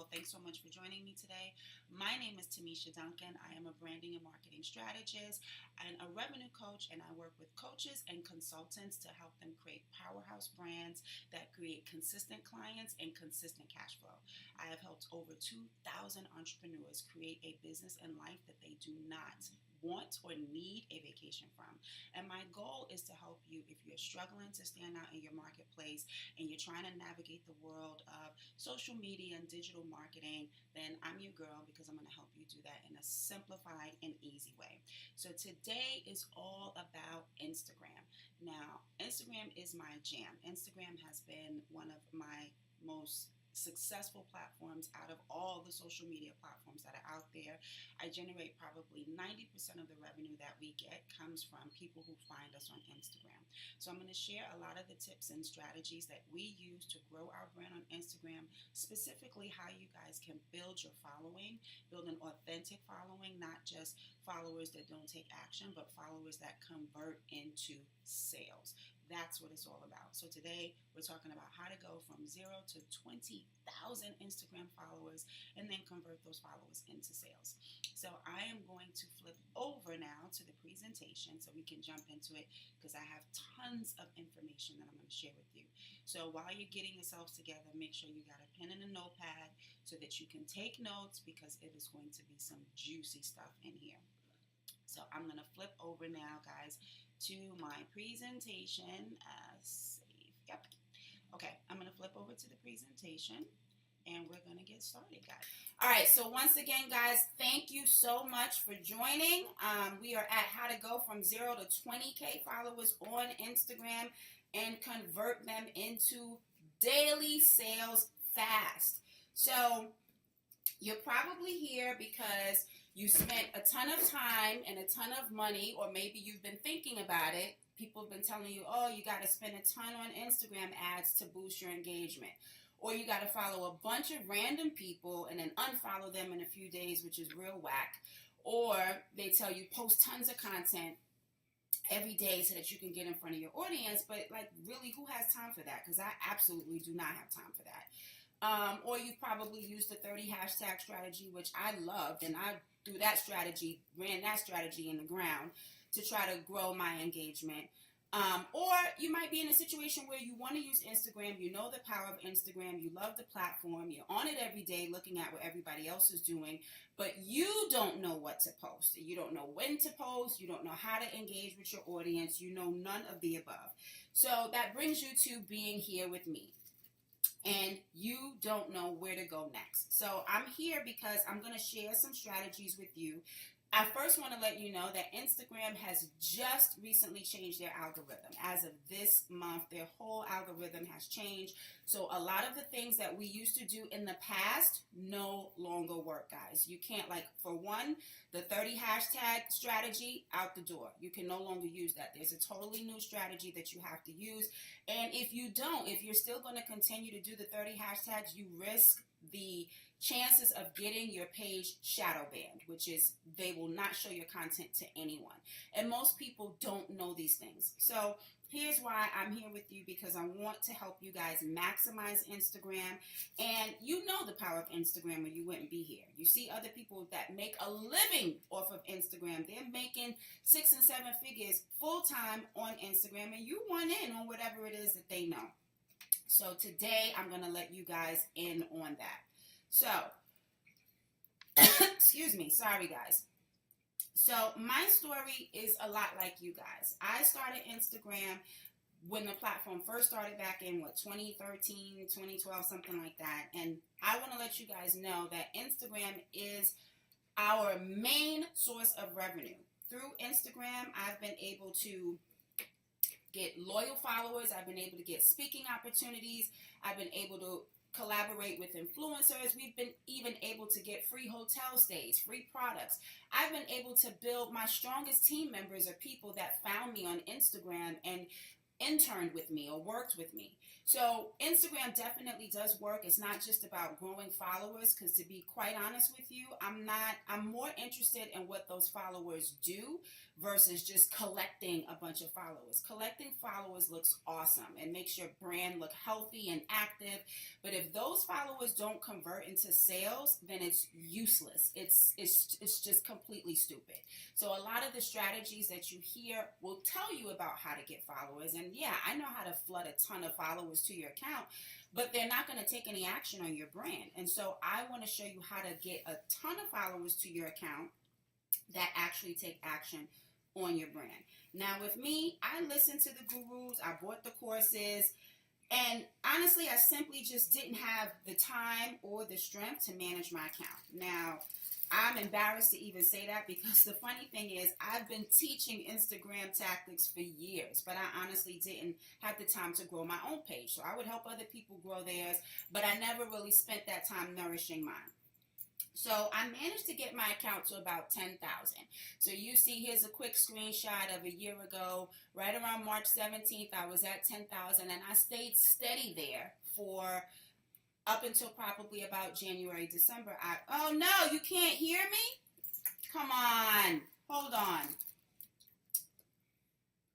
Well, thanks so much for joining me today. My name is Tamisha Duncan. I am a branding and marketing strategist and a revenue coach, and I work with coaches and consultants to help them create powerhouse brands that create consistent clients and consistent cash flow. I have helped over 2,000 entrepreneurs create a business and life that they do not want or need a vacation from. And my goal is to help you if you're struggling to stand out in your marketplace and you're trying to navigate the world of social media and digital marketing, then I'm your girl because I'm going to help you do that in a simplified and easy way. So today is all about Instagram. Now, Instagram is my jam. Instagram has been one of my most successful platforms out of all the social media platforms that are out there. I generate probably 90% of the revenue that we get comes from people who find us on Instagram. So I'm going to share a lot of the tips and strategies that we use to grow our brand on Instagram, specifically how you guys can build your following, build an authentic following, not just followers that don't take action, but followers that convert into sales. That's what it's all about. So today we're talking about how to go from 0 to 20,000 Instagram followers and then convert those followers into sales. So I am going to flip over now to the presentation so we can jump into it because I have tons of information that I'm going to share with you. So while you're getting yourselves together, make sure you got a pen and a notepad so that you can take notes because it is going to be some juicy stuff in here. So I'm going to flip over now, guys, to my presentation. Save. Yep. Okay, I'm going to flip over to the presentation, and we're going to get started, guys. All right, so once again, guys, thank you so much for joining. We are at how to go from 0 to 20K followers on Instagram and convert them into daily sales fast. So you're probably here because you spent a ton of time and a ton of money, or maybe you've been thinking about it. People have been telling you, oh, you got to spend a ton on Instagram ads to boost your engagement. Or you got to follow a bunch of random people and then unfollow them in a few days, which is real whack. Or they tell you post tons of content every day so that you can get in front of your audience. But like, really, who has time for that? Because I absolutely do not have time for that. Or you've probably used the 30 hashtag strategy, which I loved, and I threw that strategy, ran that strategy in the ground to try to grow my engagement. Or you might be in a situation where you want to use Instagram, you know the power of Instagram, you love the platform, you're on it every day looking at what everybody else is doing, but you don't know what to post. You don't know when to post, you don't know how to engage with your audience, you know none of the above. So that brings you to being here with me. And you don't know where to go next. So I'm here because I'm going to share some strategies with you. I first want to let you know that Instagram has just recently changed their algorithm. As of this month, their whole algorithm has changed. So a lot of the things that we used to do in the past no longer work, guys. You can't, like, for one, the 30 hashtag strategy, out the door. You can no longer use that. There's a totally new strategy that you have to use. And if you don't, if you're still going to continue to do the 30 hashtags, you risk the chances of getting your page shadow banned, which is they will not show your content to anyone. And most people don't know these things. So here's why I'm here with you, because I want to help you guys maximize Instagram. And you know the power of Instagram, or you wouldn't be here. You see other people that make a living off of Instagram. They're making 6 and 7 figures full time on Instagram, and you want in on whatever it is that they know. So today I'm going to let you guys in on that. So, excuse me, sorry guys. So my story is a lot like you guys. I started Instagram when the platform first started back in 2013, 2012, something like that. And I want to let you guys know that Instagram is our main source of revenue. Through Instagram, I've been able to get loyal followers. I've been able to get speaking opportunities. I've been able to collaborate with influencers. We've been even able to get free hotel stays, free products. I've been able to build my strongest team members are people that found me on Instagram, and interned with me or worked with me. So Instagram definitely does work. It's not just about growing followers, because to be quite honest with you, I'm more interested in what those followers do versus just collecting a bunch of followers. Collecting followers looks awesome and makes your brand look healthy and active, but if those followers don't convert into sales, then it's useless. It's just completely stupid. So a lot of the strategies that you hear will tell you about how to get followers. And yeah, I know how to flood a ton of followers to your account, but they're not going to take any action on your brand. And so I want to show you how to get a ton of followers to your account that actually take action on your brand. Now with me, I listened to the gurus, I bought the courses, and honestly, I simply just didn't have the time or the strength to manage my account. Now, I'm embarrassed to even say that, because the funny thing is I've been teaching Instagram tactics for years, but I honestly didn't have the time to grow my own page. So I would help other people grow theirs, but I never really spent that time nourishing mine. So I managed to get my account to about 10,000. So you see, here's a quick screenshot of a year ago. Right around March 17th, I was at 10,000, and I stayed steady there for up until probably about January, December. Oh no, you can't hear me? Come on, hold on.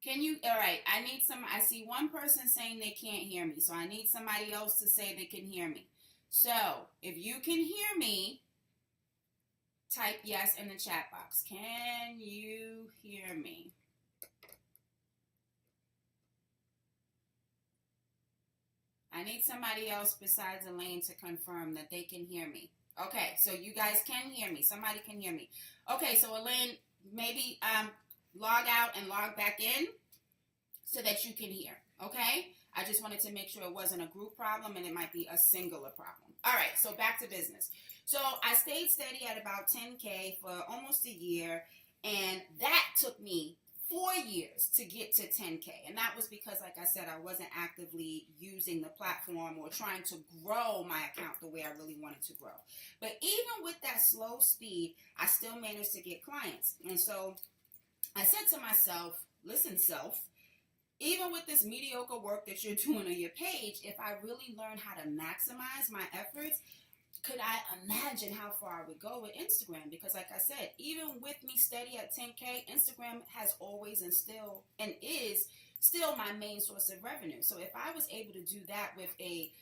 Can you, all right, I see one person saying they can't hear me, so I need somebody else to say they can hear me. So if you can hear me, type yes in the chat box. Can you hear me? I need somebody else besides Elaine to confirm that they can hear me. Okay, so you guys can hear me. Somebody can hear me. Okay, so Elaine, maybe log out and log back in so that you can hear. Okay? I just wanted to make sure it wasn't a group problem and it might be a singular problem. All right, so back to business. So I stayed steady at about 10K for almost a year, and that took me 4 years to get to 10K. And that was because, like I said, I wasn't actively using the platform or trying to grow my account the way I really wanted to grow. But even with that slow speed, I still managed to get clients. And so I said to myself, listen, self, even with this mediocre work that you're doing on your page, if I really learn how to maximize my efforts, could I imagine how far I would go with Instagram? Because like I said, even with me steady at 10K, Instagram has always and still and is still my main source of revenue. So if I was able to do that with a,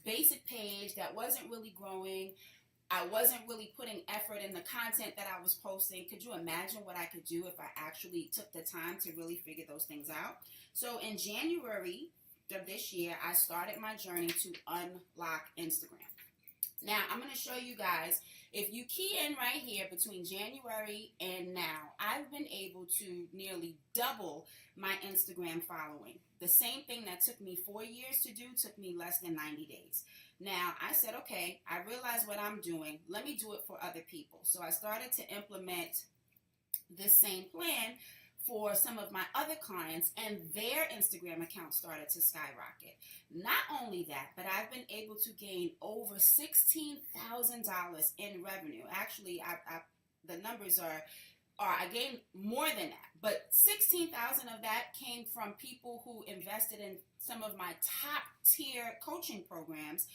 basic page that wasn't really growing, I wasn't really putting effort in the content that I was posting, could you imagine what I could do if I actually took the time to really figure those things out? So in January of this year, I started my journey to unlock Instagram. Now, I'm going to show you guys, if you key in right here between January and now, I've been able to nearly double my Instagram following. The same thing that took me 4 years to do took me less than 90 days. Now, I said, okay, I realize what I'm doing. Let me do it for other people. So I started to implement this same plan for some of my other clients, and their Instagram accounts started to skyrocket. Not only that, but I've been able to gain over $16,000 in revenue. Actually, the numbers are I gained more than that, but 16,000 of that came from people who invested in some of my top tier coaching programs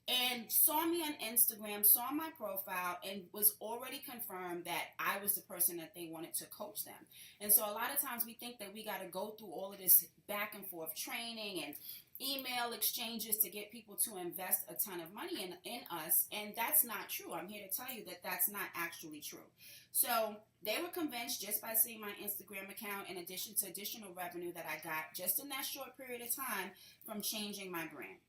and saw me on Instagram, saw my profile, and was already confirmed that I was the person that they wanted to coach them. And so a lot of times we think that we got to go through all of this back and forth training and email exchanges to get people to invest a ton of money in us, and that's not true. I'm here to tell you that that's not actually true. So they were convinced just by seeing my Instagram account, in addition to additional revenue that I got just in that short period of time from changing my brand.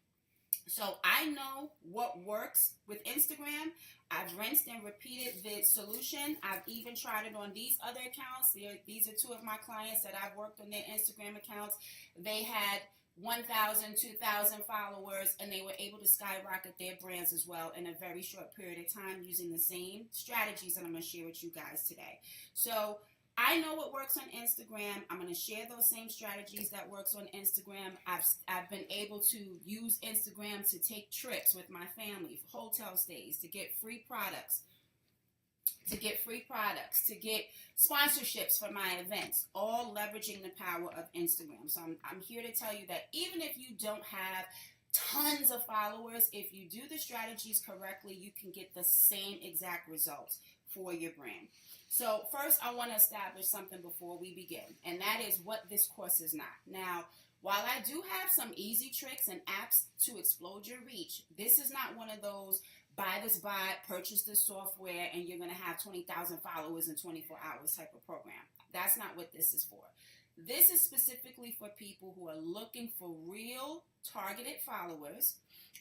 So I know what works with Instagram. I've rinsed and repeated the solution. I've even tried it on these other accounts. These are two of my clients that I've worked on their Instagram accounts. They had 1,000, 2,000 followers, and they were able to skyrocket their brands as well in a very short period of time using the same strategies that I'm going to share with you guys today. So I know what works on Instagram. I'm going to share those same strategies that works on Instagram. I've been able to use Instagram to take trips with my family, hotel stays, to get free products, to get free products, to get sponsorships for my events, all leveraging the power of Instagram. So I'm here to tell you that even if you don't have tons of followers, if you do the strategies correctly, you can get the same exact results for your brand. So first, I want to establish something before we begin, and that is what this course is not. Now, while I do have some easy tricks and apps to explode your reach, this is not one of those buy this bot, purchase this software, and you're going to have 20,000 followers in 24 hours type of program. That's not what this is for. This is specifically for people who are looking for real targeted followers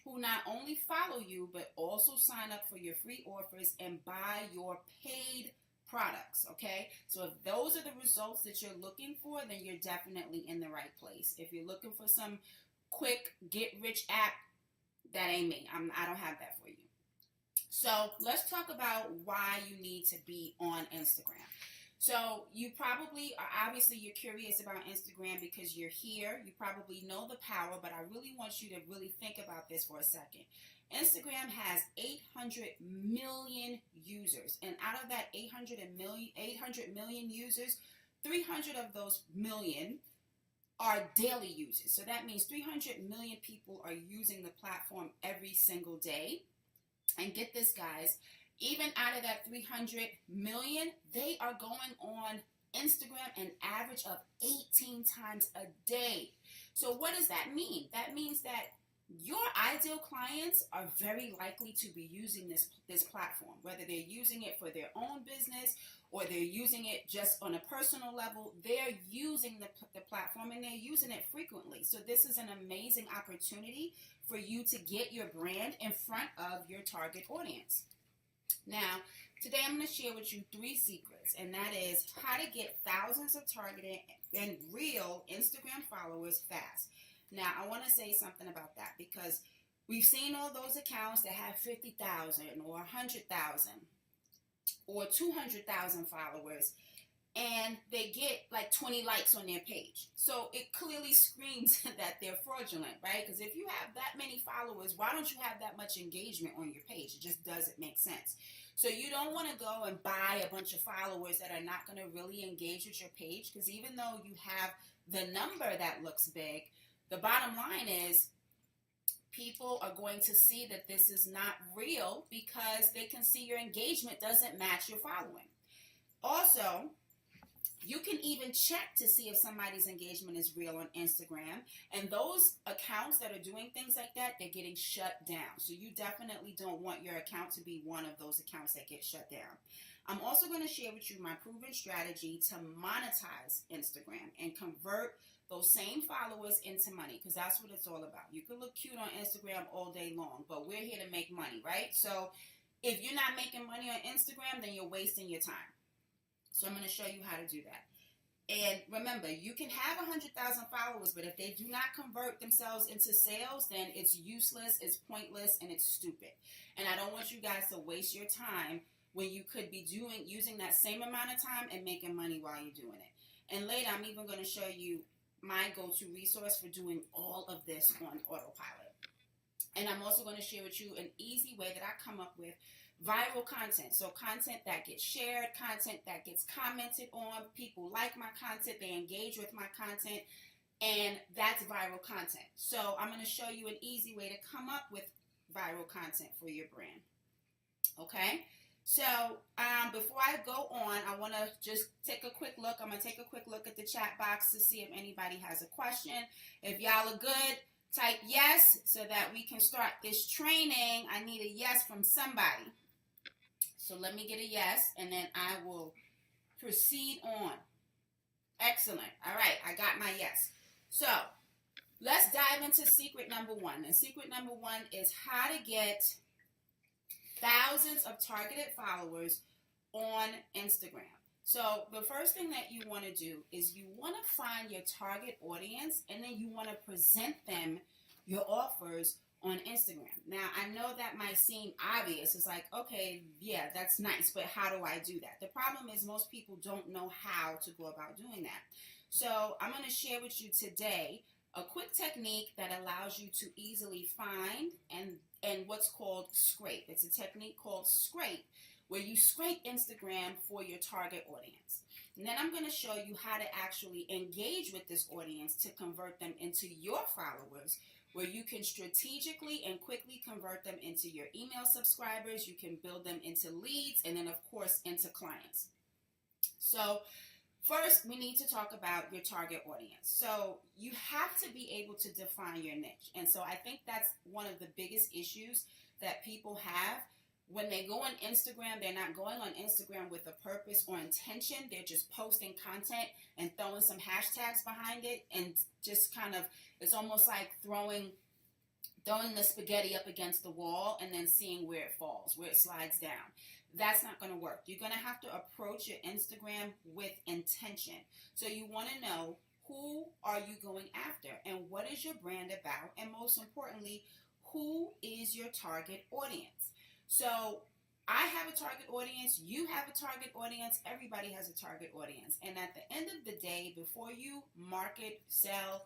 who not only follow you, but also sign up for your free offers and buy your paid products, okay? So if those are the results that you're looking for, then you're definitely in the right place. If you're looking for some quick get-rich app, that ain't me. I don't have that for you. So let's talk about why you need to be on Instagram. So you probably are, obviously you're curious about Instagram because you're here. You probably know the power, but I really want you to really think about this for a second. Instagram has 800 million users, and out of that 800 million users, 300 of those million are daily users. So that means 300 million people are using the platform every single day. And get this, guys, even out of that 300 million, they are going on Instagram an average of 18 times a day. So what does that mean? That means that your ideal clients are very likely to be using this platform, whether they're using it for their own business or they're using it just on a personal level. They're using the platform, and they're using it frequently. So this is an amazing opportunity for you to get your brand in front of your target audience. Now, today I'm going to share with you 3 secrets, and that is how to get thousands of targeted and real Instagram followers fast. Now, I want to say something about that because we've seen all those accounts that have 50,000 or 100,000 or 200,000 followers, and they get like 20 likes on their page. So it clearly screams that they're fraudulent, right? Because if you have that many followers, why don't you have that much engagement on your page? It just doesn't make sense. So you don't want to go and buy a bunch of followers that are not going to really engage with your page, because even though you have the number that looks big, the bottom line is people are going to see that this is not real because they can see your engagement doesn't match your following. Also, you can even check to see if somebody's engagement is real on Instagram. And those accounts that are doing things like that, they're getting shut down. So you definitely don't want your account to be one of those accounts that get shut down. I'm also going to share with you my proven strategy to monetize Instagram and convert those same followers into money, because that's what it's all about. You can look cute on Instagram all day long, but we're here to make money, right? So if you're not making money on Instagram, then you're wasting your time. So I'm going to show you how to do that. And remember, you can have 100,000 followers, but if they do not convert themselves into sales, then it's useless, it's pointless, and it's stupid. And I don't want you guys to waste your time when you could be using that same amount of time and making money while you're doing it. And later, I'm even going to show you my go-to resource for doing all of this on autopilot. And I'm also going to share with you an easy way that I come up with viral content. So content that gets shared, content that gets commented on. People like my content, they engage with my content, and that's viral content. So I'm going to show you an easy way to come up with viral content for your brand. Okay? So before I go on, I want to just take a quick look. I'm going to take a quick look at the chat box to see if anybody has a question. If y'all are good, type yes so that we can start this training. I need a yes from somebody. So let me get a yes, and then I will proceed on. Excellent. All right, I got my yes. So let's dive into secret number 1. And secret number 1 is how to get thousands of targeted followers on Instagram. So the first thing that you want to do is you want to find your target audience, and then you want to present them your offers on Instagram. Now, I know that might seem obvious. It's like, okay, yeah, that's nice, but how do I do that? The problem is most people don't know how to go about doing that. So I'm going to share with you today a quick technique that allows you to easily find and what's called scrape. It's a technique called scrape, where you scrape Instagram for your target audience. And then I'm going to show you how to actually engage with this audience to convert them into your followers, where you can strategically and quickly convert them into your email subscribers. You can build them into leads, and then of course into clients. So first, we need to talk about your target audience. So you have to be able to define your niche. And so I think that's one of the biggest issues that people have. When they go on Instagram, they're not going on Instagram with a purpose or intention. They're just posting content and throwing some hashtags behind it, and just kind of, it's almost like throwing the spaghetti up against the wall and then seeing where it falls, where it slides down. That's not going to work. You're going to have to approach your Instagram with intention. So you want to know, who are you going after, and what is your brand about, and most importantly, who is your target audience? So I have a target audience, you have a target audience, everybody has a target audience. And at the end of the day, before you market, sell,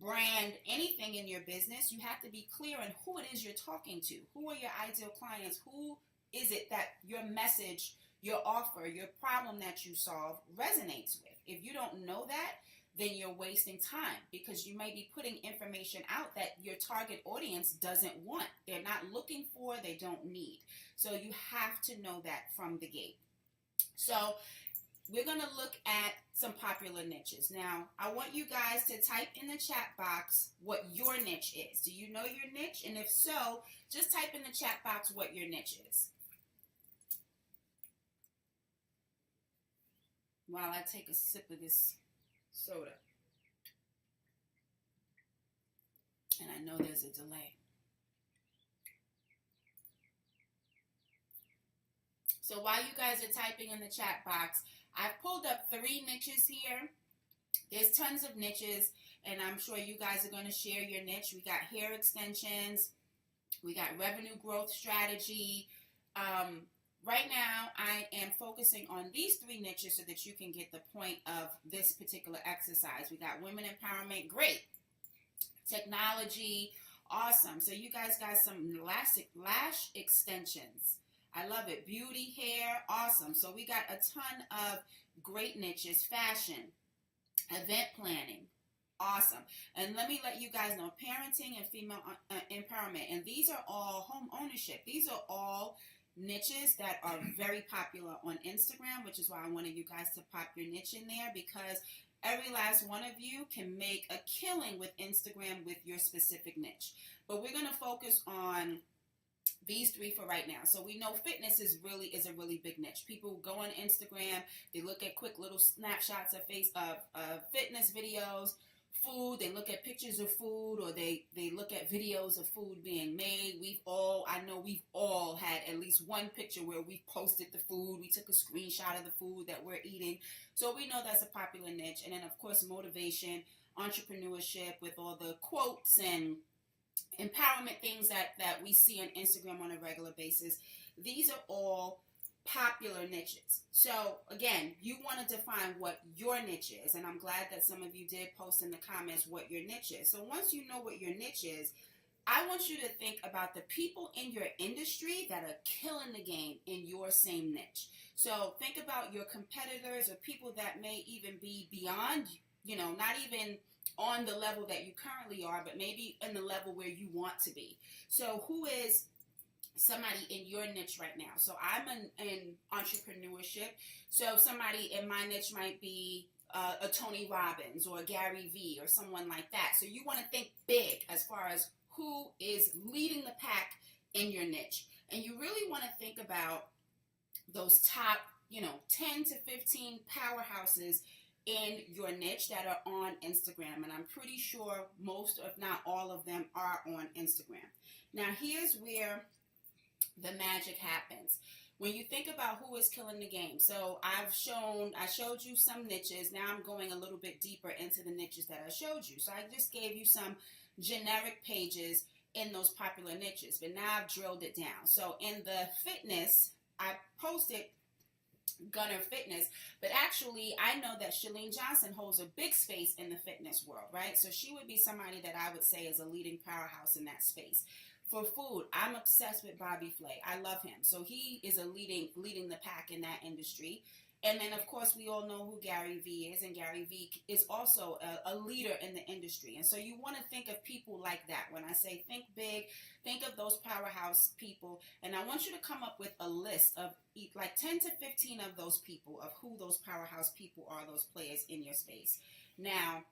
brand anything in your business, you have to be clear on who it is you're talking to. Who are your ideal clients? Who is it that your message, your offer, your problem that you solve resonates with? If you don't know that, then you're wasting time, because you may be putting information out that your target audience doesn't want. They're not looking for, they don't need. So you have to know that from the gate. So we're going to look at some popular niches. Now, I want you guys to type in the chat box what your niche is. Do you know your niche? And if so, just type in the chat box what your niche is, while I take a sip of this soda. And I know there's a delay. So while you guys are typing in the chat box, I've pulled up 3 niches here. There's tons of niches, and I'm sure you guys are going to share your niche. We got hair extensions. We got revenue growth strategy. Right now, I am focusing on these 3 niches so that you can get the point of this particular exercise. We got women empowerment, great. Technology, awesome. So you guys got some elastic lash extensions. I love it. Beauty, hair, awesome. So we got a ton of great niches. Fashion, event planning, awesome. And let me let you guys know, parenting and female empowerment. And these are all home ownership. These are all niches that are very popular on Instagram, which is why I wanted you guys to pop your niche in there, because every last one of you can make a killing with Instagram with your specific niche. But we're going to focus on these 3 for right now. So we know fitness is a really big niche. People go on Instagram, they look at quick little snapshots of fitness videos, food, they look at pictures of food, or they look at videos of food being made. I know we've all had at least one picture where we posted the food, we took a screenshot of the food that we're eating. So we know that's a popular niche. And then of course, motivation, entrepreneurship, with all the quotes and empowerment things that we see on Instagram on a regular basis. These are all popular niches. So again, you want to define what your niche is, and I'm glad that some of you did post in the comments what your niche is. So once you know what your niche is, I want you to think about the people in your industry that are killing the game in your same niche. So think about your competitors, or people that may even be beyond, not even on the level that you currently are, but maybe in the level where you want to be. So who is somebody in your niche right now? So I'm in entrepreneurship. So somebody in my niche might be a Tony Robbins or a Gary Vee or someone like that. So you want to think big as far as who is leading the pack in your niche. And you really want to think about those top, 10 to 15 powerhouses in your niche that are on Instagram. And I'm pretty sure most, if not all of them, are on Instagram. Now, here's where the magic happens. When you think about who is killing the game. So I showed you some niches. Now I'm going a little bit deeper into the niches that I showed you. So I just gave you some generic pages in those popular niches, but now I've drilled it down. So in the fitness, I posted Gunner Fitness, but actually I know that Chalene Johnson holds a big space in the fitness world, right? So she would be somebody that I would say is a leading powerhouse in that space. For food, I'm obsessed with Bobby Flay. I love him. So he is leading the pack in that industry. And then, of course, we all know who Gary Vee is, and Gary Vee is also a leader in the industry. And so you want to think of people like that. When I say think big, think of those powerhouse people. And I want you to come up with a list of like 10 to 15 of those people, of who those powerhouse people are, those players in your space. Now,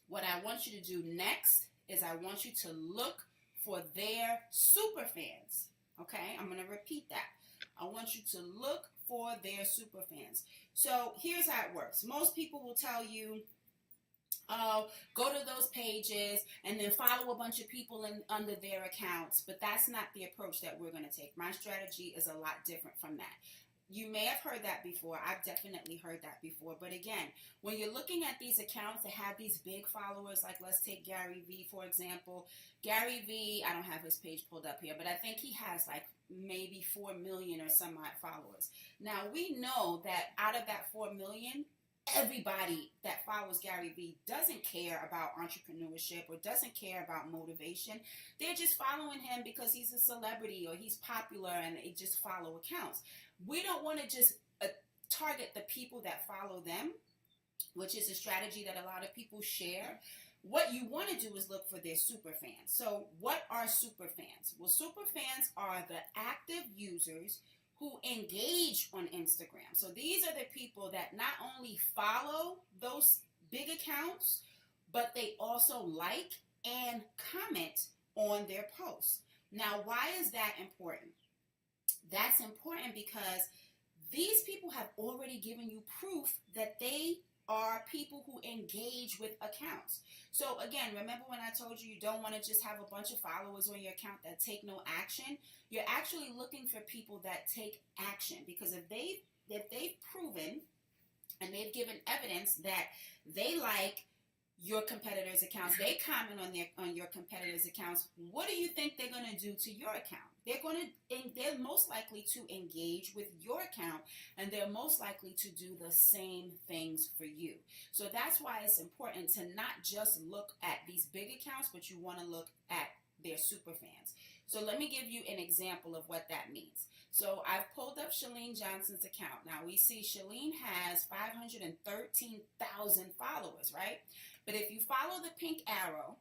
what I want you to do next is I want you to look for their super fans. Okay, I'm going to repeat that. I want you to look for their super fans. So here's how it works. Most people will tell you, oh, go to those pages and then follow a bunch of people under their accounts. But that's not the approach that we're going to take. My strategy is a lot different from that. You may have heard that before. I've definitely heard that before. But again, when you're looking at these accounts that have these big followers, like let's take Gary Vee, for example. Gary Vee, I don't have his page pulled up here, but I think he has like maybe 4 million or some odd followers. Now, we know that out of that 4 million, everybody that follows Gary Vee doesn't care about entrepreneurship or doesn't care about motivation. They're just following him because he's a celebrity or he's popular, and they just follow accounts. We don't want to just target the people that follow them, which is a strategy that a lot of people share. What you want to do is look for their super fans. So what are super fans? Well, super fans are the active users who engage on Instagram. So these are the people that not only follow those big accounts, but they also like and comment on their posts. Now, why is that important? That's important because these people have already given you proof that they are people who engage with accounts. So again, remember when I told you don't want to just have a bunch of followers on your account that take no action? You're actually looking for people that take action, because if they've proven and they've given evidence that they like your competitors' accounts, they comment on your competitors' accounts, what do you think they're going to do to your account? They're most likely to engage with your account, and they're most likely to do the same things for you. So that's why it's important to not just look at these big accounts, but you want to look at their super fans. So let me give you an example of what that means. So I've pulled up Chalene Johnson's account. Now we see Chalene has 513,000 followers, right? But if you follow the pink arrow,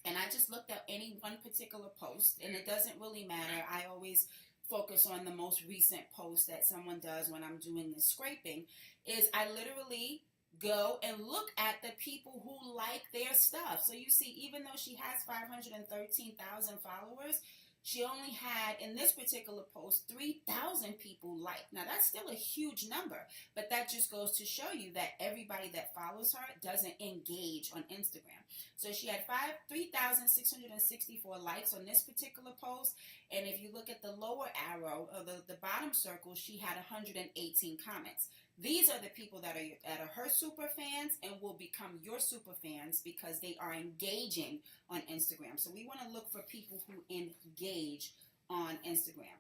and I just looked at any one particular post, and it doesn't really matter. I always focus on the most recent post that someone does when I'm doing the scraping, is I literally go and look at the people who like their stuff. So you see, even though she has 513,000 followers, she only had, in this particular post, 3,000 people like. Now, that's still a huge number, but that just goes to show you that everybody that follows her doesn't engage on Instagram. So she had 3,664 likes on this particular post, and if you look at the lower arrow, or the bottom circle, she had 118 comments. These are the people that are her super fans and will become your super fans because they are engaging on Instagram. So we want to look for people who engage on Instagram.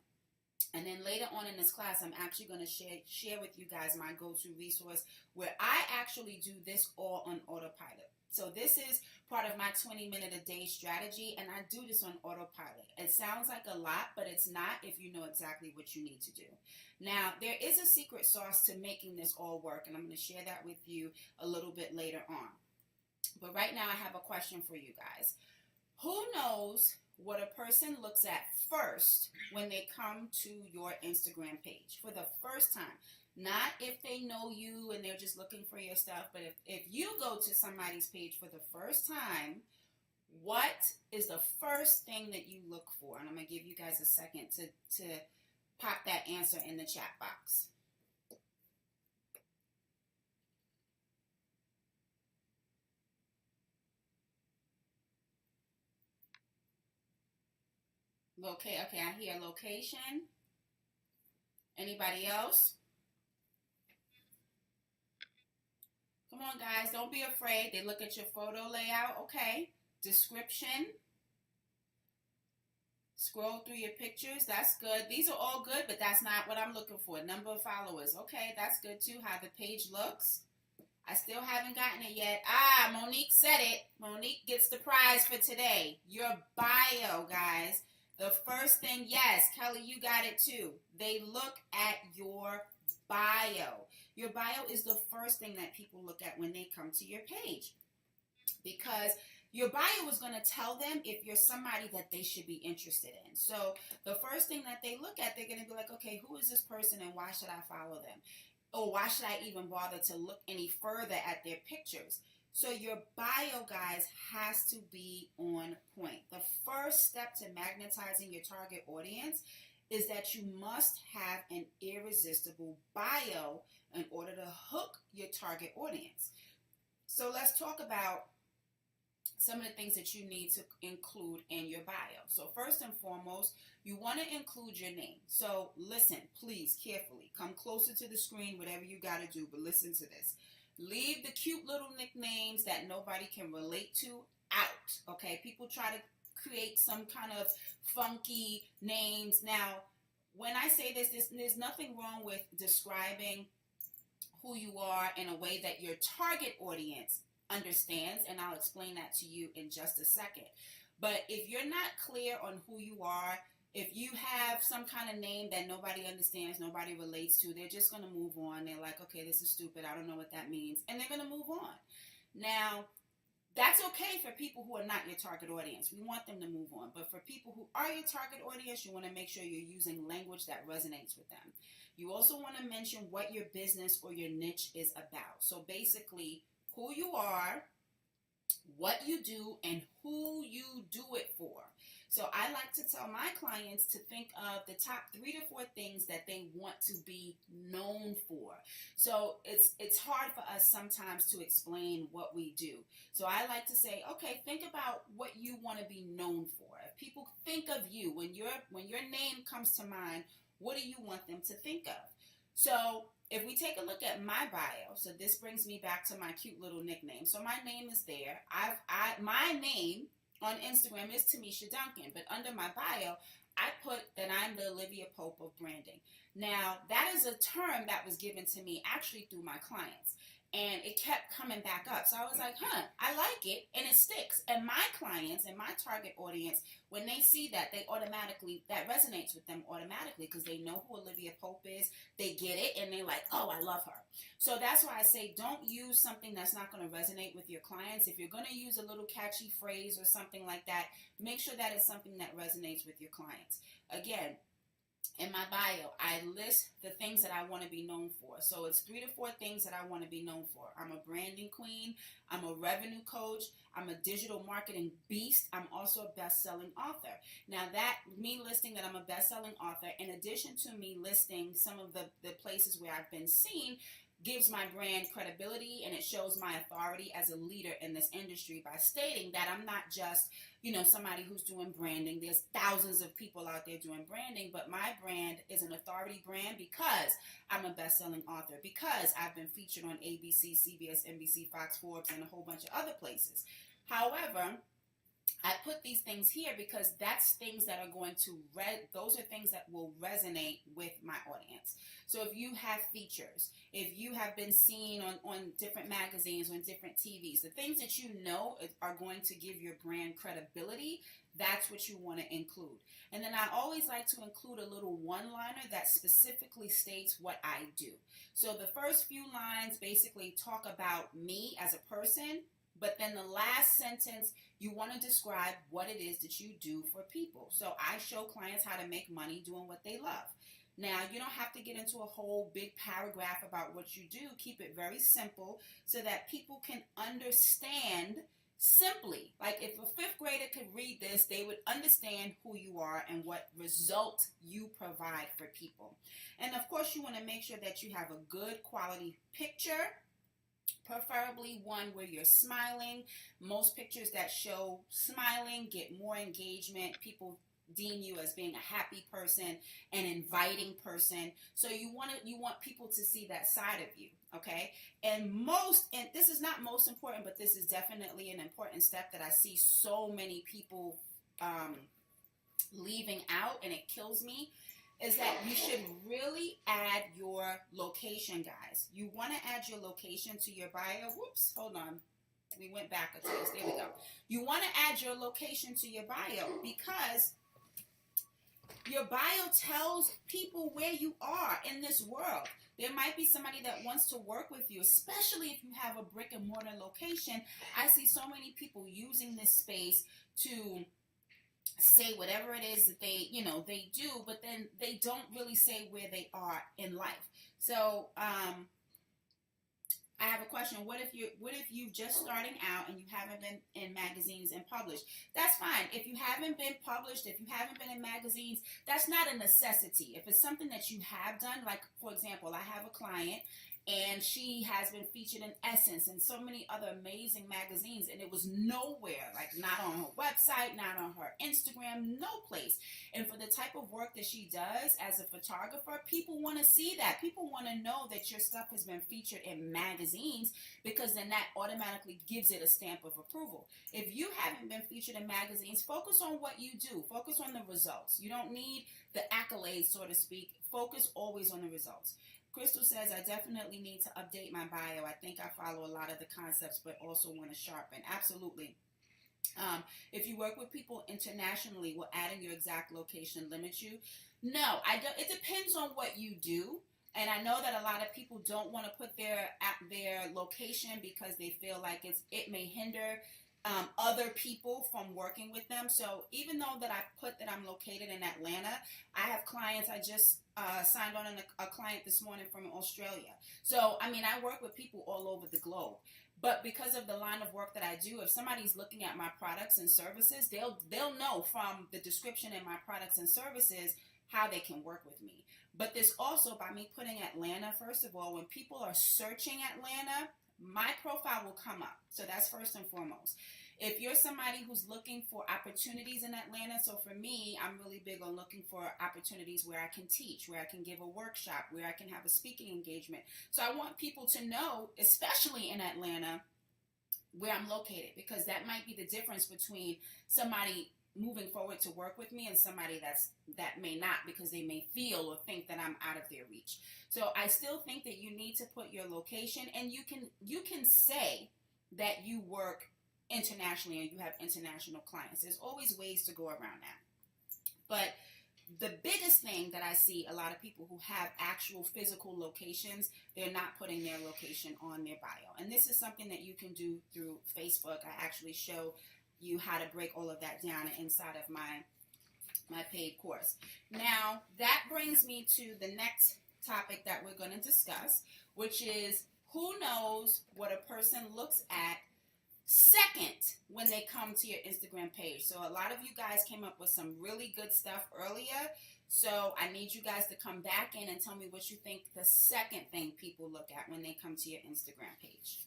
And then later on in this class, I'm actually going to share with you guys my go-to resource where I actually do this all on autopilot. So this is part of my 20-minute-a-day strategy, and I do this on autopilot. It sounds like a lot, but it's not if you know exactly what you need to do. Now, there is a secret sauce to making this all work, and I'm going to share that with you a little bit later on. But right now, I have a question for you guys. Who knows what a person looks at first when they come to your Instagram page for the first time? Not if they know you and they're just looking for your stuff, but if you go to somebody's page for the first time, what is the first thing that you look for? And I'm going to give you guys a second to pop that answer in the chat box. Okay, I hear location. Anybody else? Come on, guys, don't be afraid. They look at your photo layout. Okay. Description. Scroll through your pictures. That's good. These are all good, but that's not what I'm looking for. Number of followers. Okay, that's good too. How the page looks. I still haven't gotten it yet. Monique said it. Monique gets the prize for today. Your bio, guys. The first thing, yes, Kelly, you got it too. They look at your bio. Your bio is the first thing that people look at when they come to your page, because your bio is going to tell them if you're somebody that they should be interested in. So the first thing that they look at, they're going to be like, okay, who is this person and why should I follow them? Or why should I even bother to look any further at their pictures? So your bio, guys, has to be on point. The first step to magnetizing your target audience is that you must have an irresistible bio in order to hook your target audience. So let's talk about some of the things that you need to include in your bio. So first and foremost, you want to include your name. So listen, please, carefully. Come closer to the screen, whatever you got to do, but listen to this. Leave the cute little nicknames that nobody can relate to out, okay? People try to create some kind of funky names. Now, when I say this, there's nothing wrong with describing who you are in a way that your target audience understands, and I'll explain that to you in just a second. But if you're not clear on who you are, if you have some kind of name that nobody understands, nobody relates to, they're just going to move on. They're like, okay, this is stupid. I don't know what that means. And they're going to move on. Now, that's okay for people who are not your target audience. We want them to move on. But for people who are your target audience, you want to make sure you're using language that resonates with them. You also want to mention what your business or your niche is about. So basically, who you are, what you do, and who you do it for. So I like to tell my clients to think of the top 3 to 4 things that they want to be known for. So it's hard for us sometimes to explain what we do. So I like to say, okay, think about what you want to be known for. If people think of you, when your name comes to mind, what do you want them to think of? So if we take a look at my bio, so this brings me back to my cute little nickname. So my name is there. My name on Instagram is Tamisha Duncan, but under my bio, I put that I'm the Olivia Pope of branding. Now, that is a term that was given to me actually through my clients, and it kept coming back up. So I was like, I like it, and it sticks. And my clients and my target audience, when they see that, that resonates with them automatically because they know who Olivia Pope is. They get it, and they're like, oh, I love her. So that's why I say don't use something that's not going to resonate with your clients. If you're going to use a little catchy phrase or something like that, make sure that it's something that resonates with your clients. Again, in my bio, I list the things that I want to be known for. So it's 3 to 4 things that I want to be known for. I'm a branding queen. I'm a revenue coach. I'm a digital marketing beast. I'm also a best-selling author. Now me listing that I'm a best-selling author, in addition to me listing some of the places where I've been seen, gives my brand credibility, and it shows my authority as a leader in this industry by stating that I'm not just, somebody who's doing branding. There's thousands of people out there doing branding, but my brand is an authority brand because I'm a best-selling author, because I've been featured on ABC, CBS, NBC, Fox, Forbes, and a whole bunch of other places. However, I put these things here because that's things that are going to those are things that will resonate with my audience. So if you have features, if you have been seen on different magazines, on different TVs, the things that you know are going to give your brand credibility, that's what you want to include. And then I always like to include a little one-liner that specifically states what I do. So the first few lines basically talk about me as a person, but then the last sentence, you want to describe what it is that you do for people. So I show clients how to make money doing what they love. Now, you don't have to get into a whole big paragraph about what you do. Keep it very simple so that people can understand simply. Like if a 5th grader could read this, they would understand who you are and what result you provide for people. And of course, you want to make sure that you have a good quality picture, preferably one where you're smiling. Most pictures that show smiling get more engagement. People deem you as being a happy person, an inviting person. So you want people to see that side of you, okay? And this is not most important, but this is definitely an important step that I see so many people leaving out, and it kills me. is that you should really add your location, guys. You want to add your location to your bio. Whoops, hold on. We went back a taste. There we go. You want to add your location to your bio because your bio tells people where you are in this world. There might be somebody that wants to work with you, especially if you have a brick and mortar location. I see so many people using this space to say whatever it is that they do, but then they don't really say where they are in life. So I have a question. What if you're just starting out and you haven't been in magazines and published? That's fine. If you haven't been published, if you haven't been in magazines, that's not a necessity. If it's something that you have done, like for example, I have a client and she has been featured in Essence and so many other amazing magazines, and it was nowhere, like not on her website, not on her Instagram, no place. And for the type of work that she does as a photographer, people want to see that. People want to know that your stuff has been featured in magazines, because then that automatically gives it a stamp of approval. If you haven't been featured in magazines, focus on what you do. Focus on the results. You don't need the accolades, so to speak. Focus always on the results. Crystal says, I definitely need to update my bio. I think I follow a lot of the concepts, but also want to sharpen. Absolutely. If you work with people internationally, will adding your exact location limit you? No, I don't. It depends on what you do. And I know that a lot of people don't want to put their location because they feel like it may hinder other people from working with them. So even though that I put that I'm located in Atlanta, I have clients. I just signed on a client this morning from Australia. So, I mean, I work with people all over the globe. But because of the line of work that I do, if somebody's looking at my products and services, they'll know from the description in my products and services how they can work with me. But this also, by me putting Atlanta, first of all, when people are searching Atlanta, my profile will come up. So that's first and foremost. If you're somebody who's looking for opportunities in Atlanta, so for me, I'm really big on looking for opportunities where I can teach, where I can give a workshop, where I can have a speaking engagement. So I want people to know, especially in Atlanta, where I'm located, because that might be the difference between somebody moving forward to work with me and somebody that may not, because they may feel or think that I'm out of their reach. So I still think that you need to put your location, and you can say that you work internationally and you have international clients. There's always ways to go around that. But the biggest thing that I see a lot of people who have actual physical locations, they're not putting their location on their bio. And this is something that you can do through Facebook. I actually show you how to break all of that down inside of my paid course. Now, that brings me to the next topic that we're going to discuss, which is who knows what a person looks at second when they come to your Instagram page. So a lot of you guys came up with some really good stuff earlier. So I need you guys to come back in and tell me what you think the second thing people look at when they come to your Instagram page.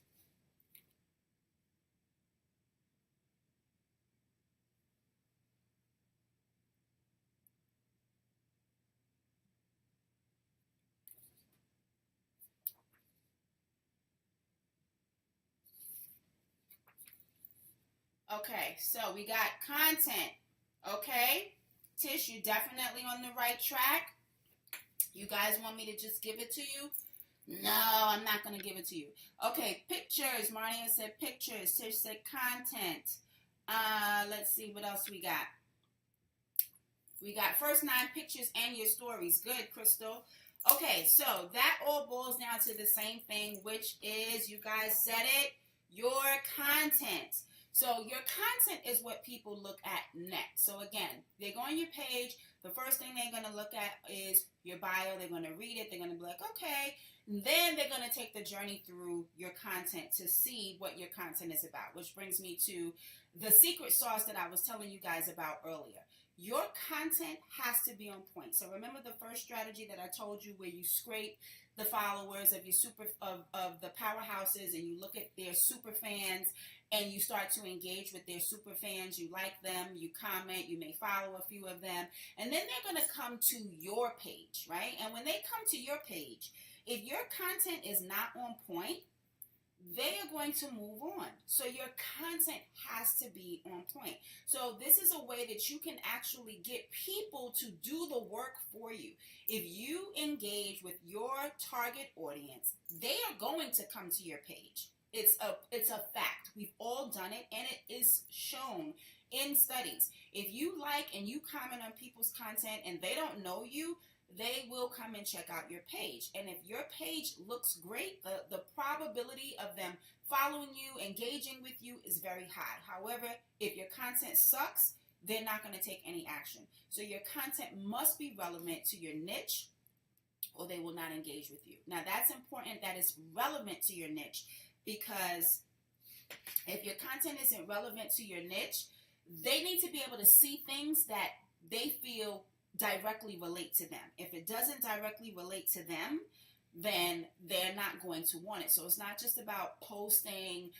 Okay, so we got content. Okay, Tish, you're definitely on the right track. You guys want me to just give it to you? No, I'm not going to give it to you. Okay, pictures. Marnia said pictures. Tish said content. Let's see what else we got. We got first 9 pictures and your stories. Good, Crystal. Okay, so that all boils down to the same thing, which is, you guys said it, your content. So your content is what people look at next. So again, they go on your page. The first thing they're going to look at is your bio. They're going to read it. They're going to be like, okay. And then they're going to take the journey through your content to see what your content is about, which brings me to the secret sauce that I was telling you guys about earlier. Your content has to be on point. So remember the first strategy that I told you, where you scrape the followers of your of the powerhouses and you look at their super fans and you start to engage with their super fans. You like them, you comment, you may follow a few of them, and then they're going to come to your page, right? And when they come to your page, if your content is not on point, they are going to move on. So your content has to be on point. So this is a way that you can actually get people to do the work for you. If you engage with your target audience, they are going to come to your page. It's a fact. We've all done it, and it is shown in studies. If you like and you comment on people's content and they don't know you, they will come and check out your page. And if your page looks great, the probability of them following you, engaging with you is very high. However, if your content sucks, they're not going to take any action. So your content must be relevant to your niche, or they will not engage with you. Now, that's important that it's relevant to your niche, because if your content isn't relevant to your niche, they need to be able to see things that they feel directly relate to them. If it doesn't directly relate to them, then they're not going to want it. So it's not just about posting,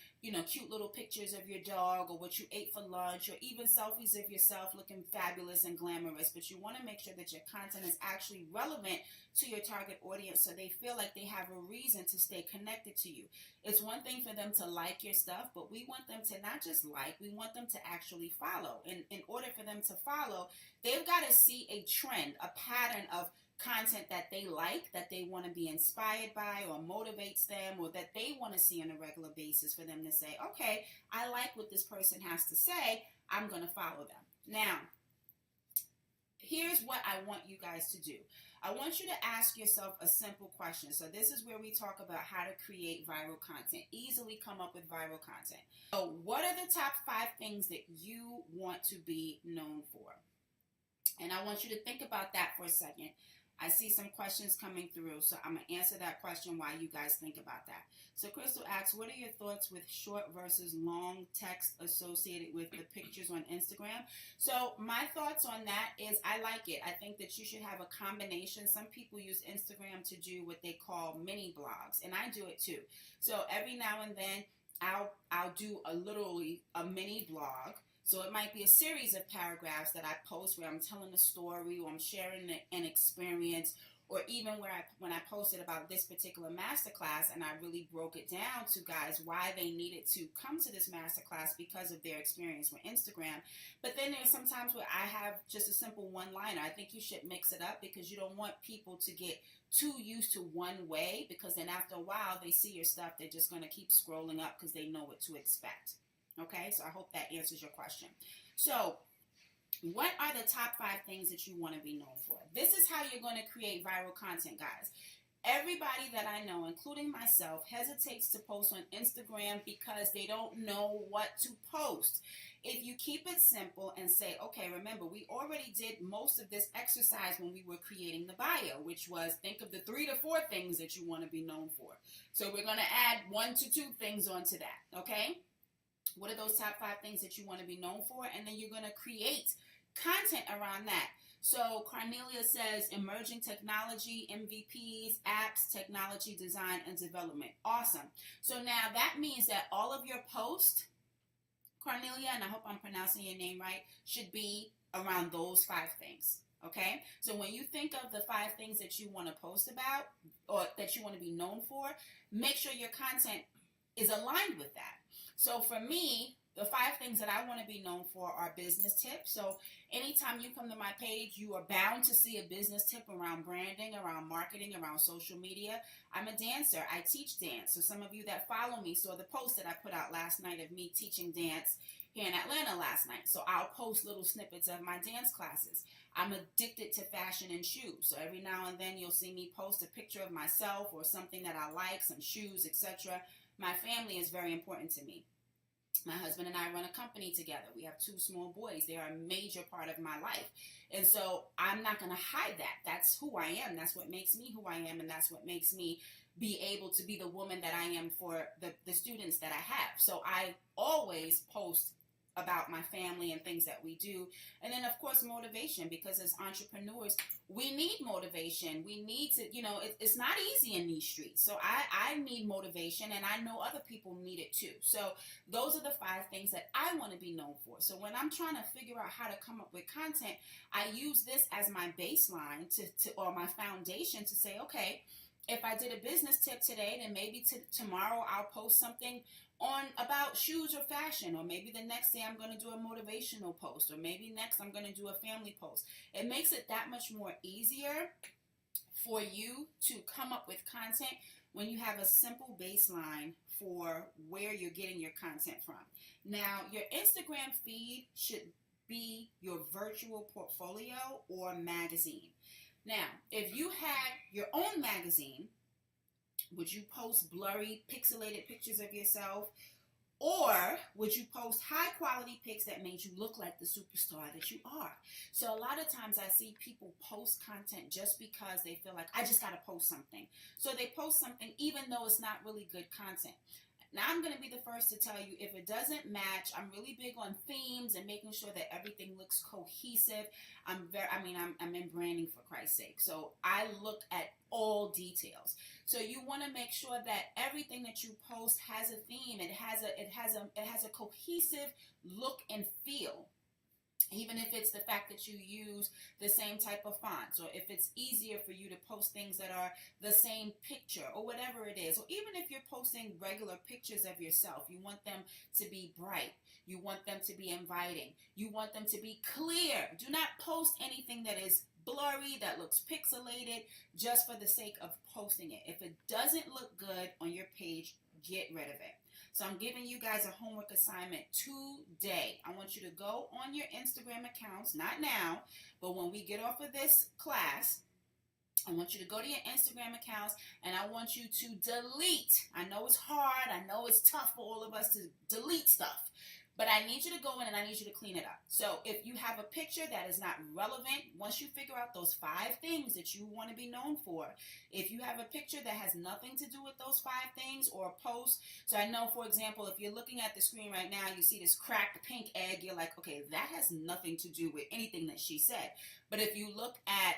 cute little pictures of your dog or what you ate for lunch, or even selfies of yourself looking fabulous and glamorous, but you want to make sure that your content is actually relevant to your target audience, so they feel like they have a reason to stay connected to you. It's one thing for them to like your stuff, but we want them to not just like, we want them to actually follow. And in order for them to follow, they've got to see a trend, a pattern of content that they like, that they want to be inspired by, or motivates them, or that they want to see on a regular basis, for them to say, okay, I like what this person has to say, I'm going to follow them. Now, here's what I want you guys to do. I want you to ask yourself a simple question. So this is where we talk about how to create viral content, easily come up with viral content. So what are the top 5 things that you want to be known for? And I want you to think about that for a second. I see some questions coming through, so I'm going to answer that question while you guys think about that. So Crystal asks, what are your thoughts with short versus long text associated with the pictures on Instagram? So my thoughts on that is I like it. I think that you should have a combination. Some people use Instagram to do what they call mini blogs, and I do it too. So every now and then I'll do literally a mini blog. So it might be a series of paragraphs that I post where I'm telling a story, or I'm sharing an experience, or even when I posted about this particular masterclass, and I really broke it down to guys why they needed to come to this masterclass because of their experience with Instagram. But then there's some times where I have just a simple one-liner. I think you should mix it up, because you don't want people to get too used to one way, because then after a while they see your stuff, they're just going to keep scrolling up because they know what to expect. Okay, so I hope that answers your question. So what are the top 5 things that you want to be known for? This is how you're going to create viral content, guys. Everybody that I know, including myself, hesitates to post on Instagram because they don't know what to post. If you keep it simple and say, okay, remember, we already did most of this exercise when we were creating the bio, which was think of the 3 to 4 things that you want to be known for. So we're going to add 1 to 2 things onto that, okay? What are those top 5 things that you want to be known for? And then you're going to create content around that. So Cornelia says emerging technology, MVPs, apps, technology design, and development. Awesome. So now that means that all of your posts, Cornelia, and I hope I'm pronouncing your name right, should be around those 5 things. Okay? So when you think of the 5 things that you want to post about, or that you want to be known for, make sure your content is aligned with that. So for me, the 5 things that I want to be known for are business tips. So anytime you come to my page, you are bound to see a business tip around branding, around marketing, around social media. I'm a dancer. I teach dance. So some of you that follow me saw the post that I put out last night of me teaching dance here in Atlanta last night. So I'll post little snippets of my dance classes. I'm addicted to fashion and shoes. So every now and then you'll see me post a picture of myself or something that I like, some shoes, etc. My family is very important to me. My husband and I run a company together. We have 2 small boys. They are a major part of my life. And so I'm not going to hide that. That's who I am. That's what makes me who I am. And that's what makes me be able to be the woman that I am for the students that I have. So I always post about my family and things that we do. And then, of course, motivation, because as entrepreneurs, we need motivation. We need to, it's not easy in these streets. So I need motivation, and I know other people need it too. So those are the 5 things that I want to be known for. So when I'm trying to figure out how to come up with content, I use this as my baseline or my foundation to say, okay, if I did a business tip today, then maybe tomorrow I'll post something on about shoes or fashion, or maybe the next day I'm going to do a motivational post, or maybe next I'm going to do a family post. It makes it that much more easier for you to come up with content when you have a simple baseline for where you're getting your content from. Now, your Instagram feed should be your virtual portfolio or magazine. Now, if you had your own magazine, would you post blurry, pixelated pictures of yourself? Or would you post high quality pics that made you look like the superstar that you are? So a lot of times I see people post content just because they feel like, I just got to post something. So they post something even though it's not really good content. Now, I'm going to be the first to tell you, if it doesn't match, I'm really big on themes and making sure that everything looks cohesive. I'm in branding, for Christ's sake. So I look at all details. So you want to make sure that everything that you post has a theme. It has a cohesive look and feel. Even if it's the fact that you use the same type of fonts, or if it's easier for you to post things that are the same picture, or whatever it is, or even if you're posting regular pictures of yourself, you want them to be bright, you want them to be inviting, you want them to be clear. Do not post anything that is blurry, that looks pixelated, just for the sake of posting it. If it doesn't look good on your page, get rid of it. So I'm giving you guys a homework assignment today. I want you to go on your Instagram accounts, not now, but when we get off of this class, I want you to go to your Instagram accounts, and I want you to delete. I know it's hard. I know it's tough for all of us to delete stuff. But I need you to go in and I need you to clean it up. So if you have a picture that is not relevant, once you figure out those 5 things that you want to be known for, if you have a picture that has nothing to do with those 5 things, or a post, so I know, for example, if you're looking at the screen right now, you see this cracked pink egg, you're like, okay, that has nothing to do with anything that she said. But if you look at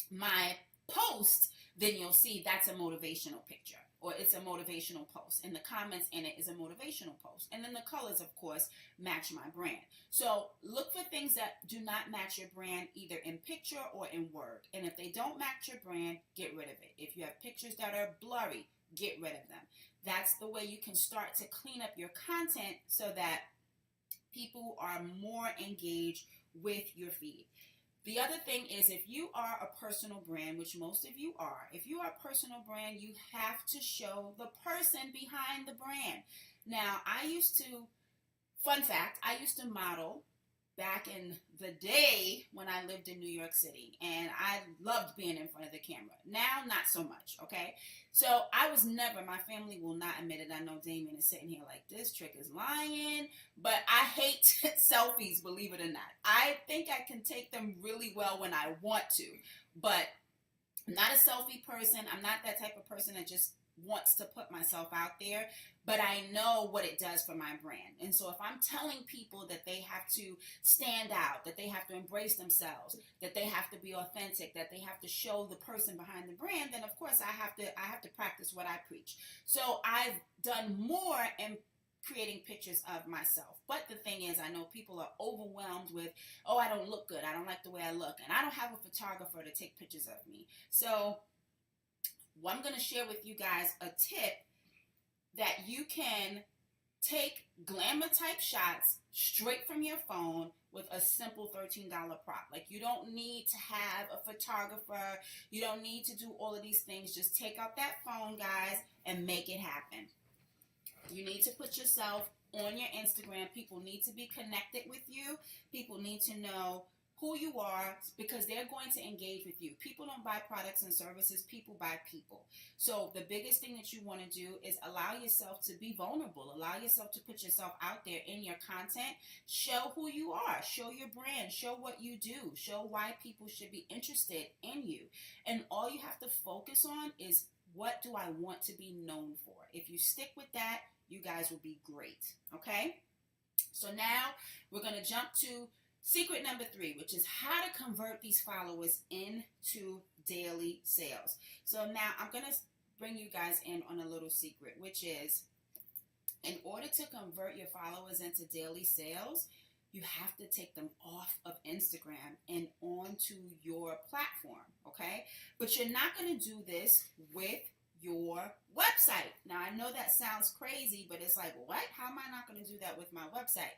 my post, then you'll see that's a motivational picture, or it's a motivational post, and the comments in it is a motivational post, and then the colors, of course, match my brand. So look for things that do not match your brand, either in picture or in word, and if they don't match your brand, get rid of it. If you have pictures that are blurry, get rid of them. That's the way you can start to clean up your content so that people are more engaged with your feed. The other thing is, if you are a personal brand, which most of you are, if you are a personal brand, you have to show the person behind the brand. Now, fun fact, I used to model back in the day when I lived in New York City, and I loved being in front of the camera. Now, not so much, okay? So I was never, my family will not admit it. I know Damien is sitting here like, this trick is lying, but I hate selfies, believe it or not. I think I can take them really well when I want to, but I'm not a selfie person. I'm not that type of person that just wants to put myself out there, but I know what it does for my brand. And so if I'm telling people that they have to stand out, that they have to embrace themselves, that they have to be authentic, that they have to show the person behind the brand, then of course I have to practice what I preach. So I've done more in creating pictures of myself. But the thing is, I know people are overwhelmed with, oh, I don't look good, I don't like the way I look, and I don't have a photographer to take pictures of me. So I'm going to share with you guys a tip that you can take glamour type shots straight from your phone with a simple $13 prop. Like, you don't need to have a photographer. You don't need to do all of these things. Just take out that phone, guys, and make it happen. You need to put yourself on your Instagram. People need to be connected with you. People need to know who you are, because they're going to engage with you. People don't buy products and services. People buy people. So the biggest thing that you want to do is allow yourself to be vulnerable. Allow yourself to put yourself out there in your content. Show who you are. Show your brand. Show what you do. Show why people should be interested in you. And all you have to focus on is, what do I want to be known for? If you stick with that, you guys will be great. Okay? So now we're going to jump to secret number 3, which is how to convert these followers into daily sales. So now I'm going to bring you guys in on a little secret, which is, in order to convert your followers into daily sales, you have to take them off of Instagram and onto your platform, okay? But you're not going to do this with your website. Now, I know that sounds crazy, but it's like, what? How am I not going to do that with my website?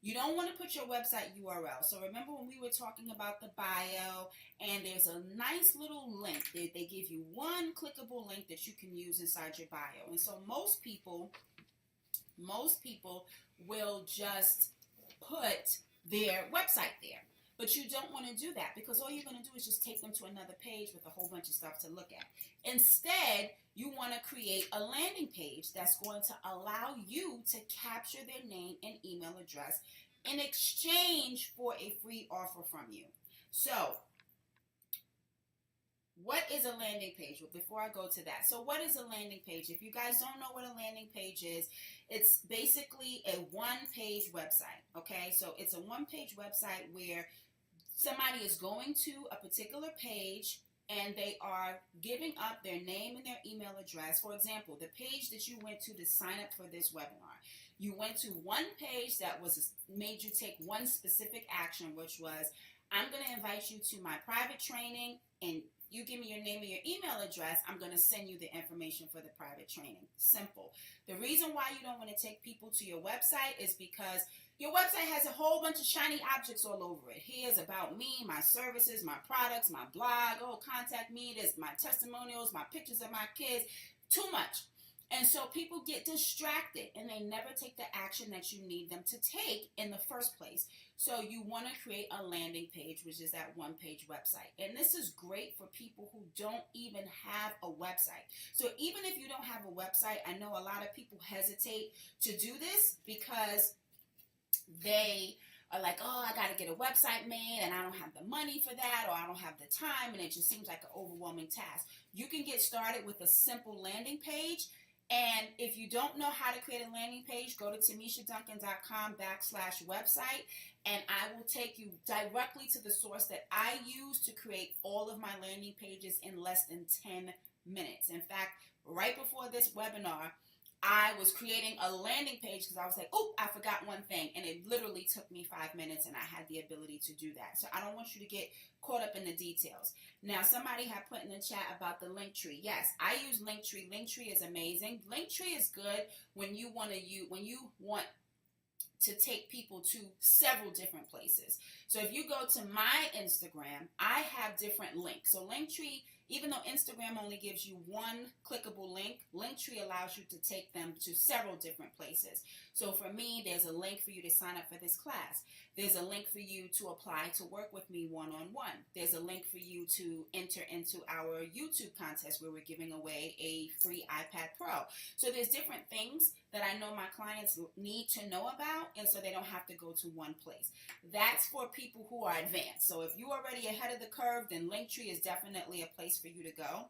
You don't want to put your website URL. So remember when we were talking about the bio, and there's a nice little link. They give you one clickable link that you can use inside your bio. And so most people will just put their website there. But you don't want to do that, because all you're going to do is just take them to another page with a whole bunch of stuff to look at. Instead, you want to create a landing page that's going to allow you to capture their name and email address in exchange for a free offer from you. So, what is a landing page? Well, before I go to that, so what is a landing page? If you guys don't know what a landing page is, it's basically a one-page website, okay? So it's a one-page website where somebody is going to a particular page and they are giving up their name and their email address. For example, the page that you went to sign up for this webinar, you went to one page that made you take one specific action, which was, I'm going to invite you to my private training, and you give me your name and your email address, I'm going to send you the information for the private training. Simple. The reason why you don't want to take people to your website is because your website has a whole bunch of shiny objects all over it. Here's about me, my services, my products, my blog. Oh, contact me. There's my testimonials, my pictures of my kids. Too much. And so people get distracted and they never take the action that you need them to take in the first place. So you want to create a landing page, which is that one-page website. And this is great for people who don't even have a website. So even if you don't have a website, I know a lot of people hesitate to do this because they are like, oh, I got to get a website made and I don't have the money for that, or I don't have the time, and it just seems like an overwhelming task. You can get started with a simple landing page. And if you don't know how to create a landing page, go to TamishaDuncan.com/website, and I will take you directly to the source that I use to create all of my landing pages in less than 10 minutes. In fact, right before this webinar, I was creating a landing page because I was like, oh, I forgot one thing. And it literally took me 5 minutes, and I had the ability to do that. So I don't want you to get caught up in the details. Now, somebody had put in the chat about the Linktree. Yes, I use Linktree. Linktree is amazing. Linktree is good when you want to take people to several different places. So if you go to my Instagram, I have different links. So Linktree, even though Instagram only gives you one clickable link, Linktree allows you to take them to several different places. So for me, there's a link for you to sign up for this class. There's a link for you to apply to work with me one-on-one. There's a link for you to enter into our YouTube contest where we're giving away a free iPad Pro. So there's different things that I know my clients need to know about, and so they don't have to go to one place. That's for people who are advanced. So if you're already ahead of the curve, then Linktree is definitely a place for you to go.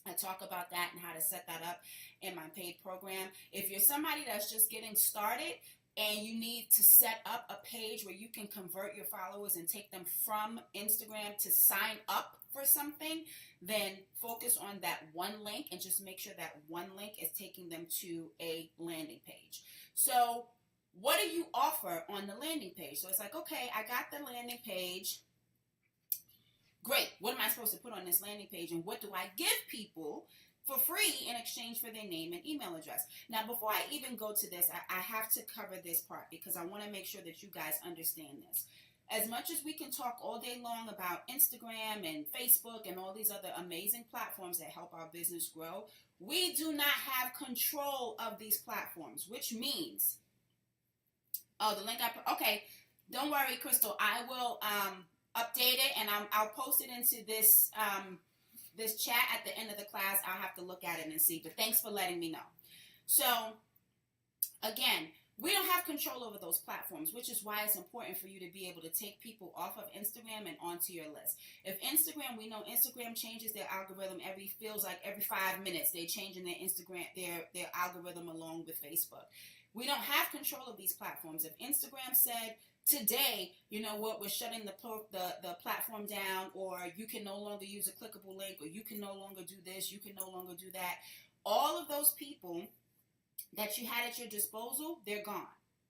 I talk about that and how to set that up in my paid program. If you're somebody that's just getting started and you need to set up a page where you can convert your followers and take them from Instagram to sign up for something, then focus on that one link and just make sure that one link is taking them to a landing page. So what do you offer on the landing page? So it's like, okay, I got the landing page. Great. What am I supposed to put on this landing page, and what do I give people for free in exchange for their name and email address? Now, before I even go to this, I have to cover this part because I want to make sure that you guys understand this. As much as we can talk all day long about Instagram and Facebook and all these other amazing platforms that help our business grow, we do not have control of these platforms, which means, oh, the link okay, don't worry, Crystal, I will update it, and I'll post it into this this chat at the end of the class. I'll have to look at it and see, but thanks for letting me know. So again, we don't have control over those platforms, which is why it's important for you to be able to take people off of Instagram and onto your list. If Instagram, we know Instagram changes their algorithm feels like every 5 minutes. They're changing their Instagram, their algorithm along with Facebook. We don't have control of these platforms. If Instagram said, today, you know what, we're shutting the platform down, or you can no longer use a clickable link, or you can no longer do this, you can no longer do that. All of those people that you had at your disposal, they're gone.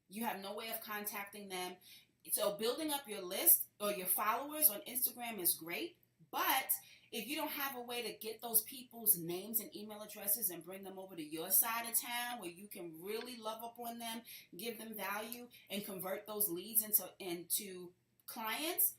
You have no way of contacting them. So building up your list or your followers on Instagram is great, but if you don't have a way to get those people's names and email addresses and bring them over to your side of town where you can really love up on them, give them value, and convert those leads into clients,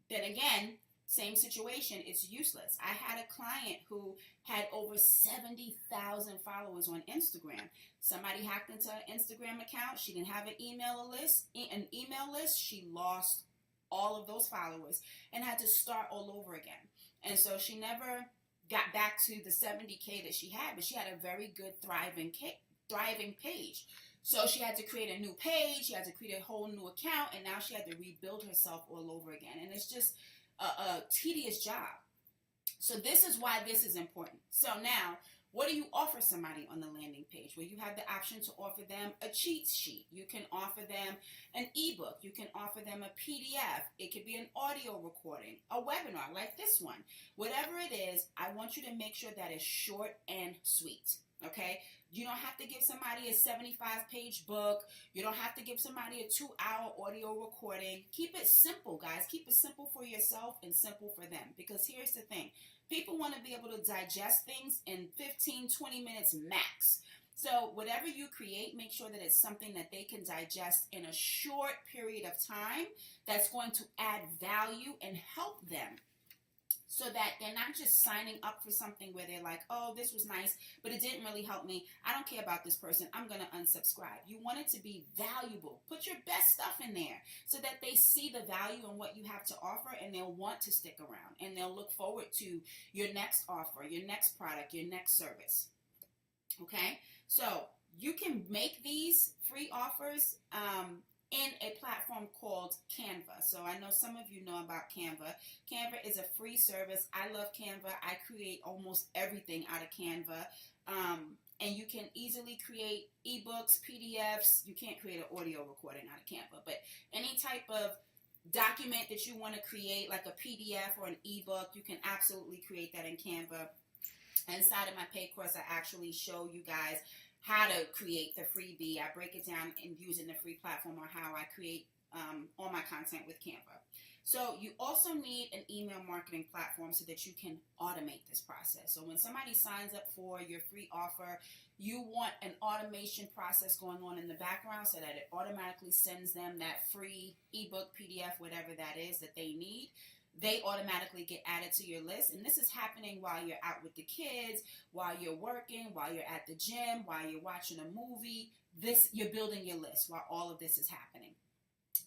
then again, same situation, it's useless. I had a client who had over 70,000 followers on Instagram. Somebody hacked into her Instagram account. She didn't have an email list. She lost all of those followers and had to start all over again. And so she never got back to the 70K that she had, but she had a very good thriving page. So she had to create a new page, she had to create a whole new account, and now she had to rebuild herself all over again. And it's just a tedious job. So this is why this is important. So now, what do you offer somebody on the landing page? Well, you have the option to offer them a cheat sheet. You can offer them an ebook. You can offer them a PDF. It could be an audio recording, a webinar like this one. Whatever it is, I want you to make sure that it's short and sweet. Okay? You don't have to give somebody a 75-page book. You don't have to give somebody a 2-hour audio recording. Keep it simple, guys. Keep it simple for yourself and simple for them. Because here's the thing. People want to be able to digest things in 15, 20 minutes max. So whatever you create, make sure that it's something that they can digest in a short period of time that's going to add value and help them, so that they're not just signing up for something where they're like, oh, this was nice, but it didn't really help me. I don't care about this person. I'm going to unsubscribe. You want it to be valuable. Put your best stuff in there so that they see the value in what you have to offer, and they'll want to stick around, and they'll look forward to your next offer, your next product, your next service. Okay? So you can make these free offers in a platform called Canva. So I know some of you know about Canva. Canva is a free service. I love Canva. I create almost everything out of Canva. And you can easily create ebooks, PDFs. You can't create an audio recording out of Canva, but any type of document that you want to create, like a PDF or an ebook, you can absolutely create that in Canva. Inside of my paid course, I actually show you guys how to create the freebie. I break it down in using the free platform on how I create all my content with Canva. So you also need an email marketing platform so that you can automate this process. So when somebody signs up for your free offer, you want an automation process going on in the background so that it automatically sends them that free ebook, PDF, whatever that is that they need. They automatically get added to your list. And this is happening while you're out with the kids, while you're working, while you're at the gym, while you're watching a movie. You're building your list while all of this is happening.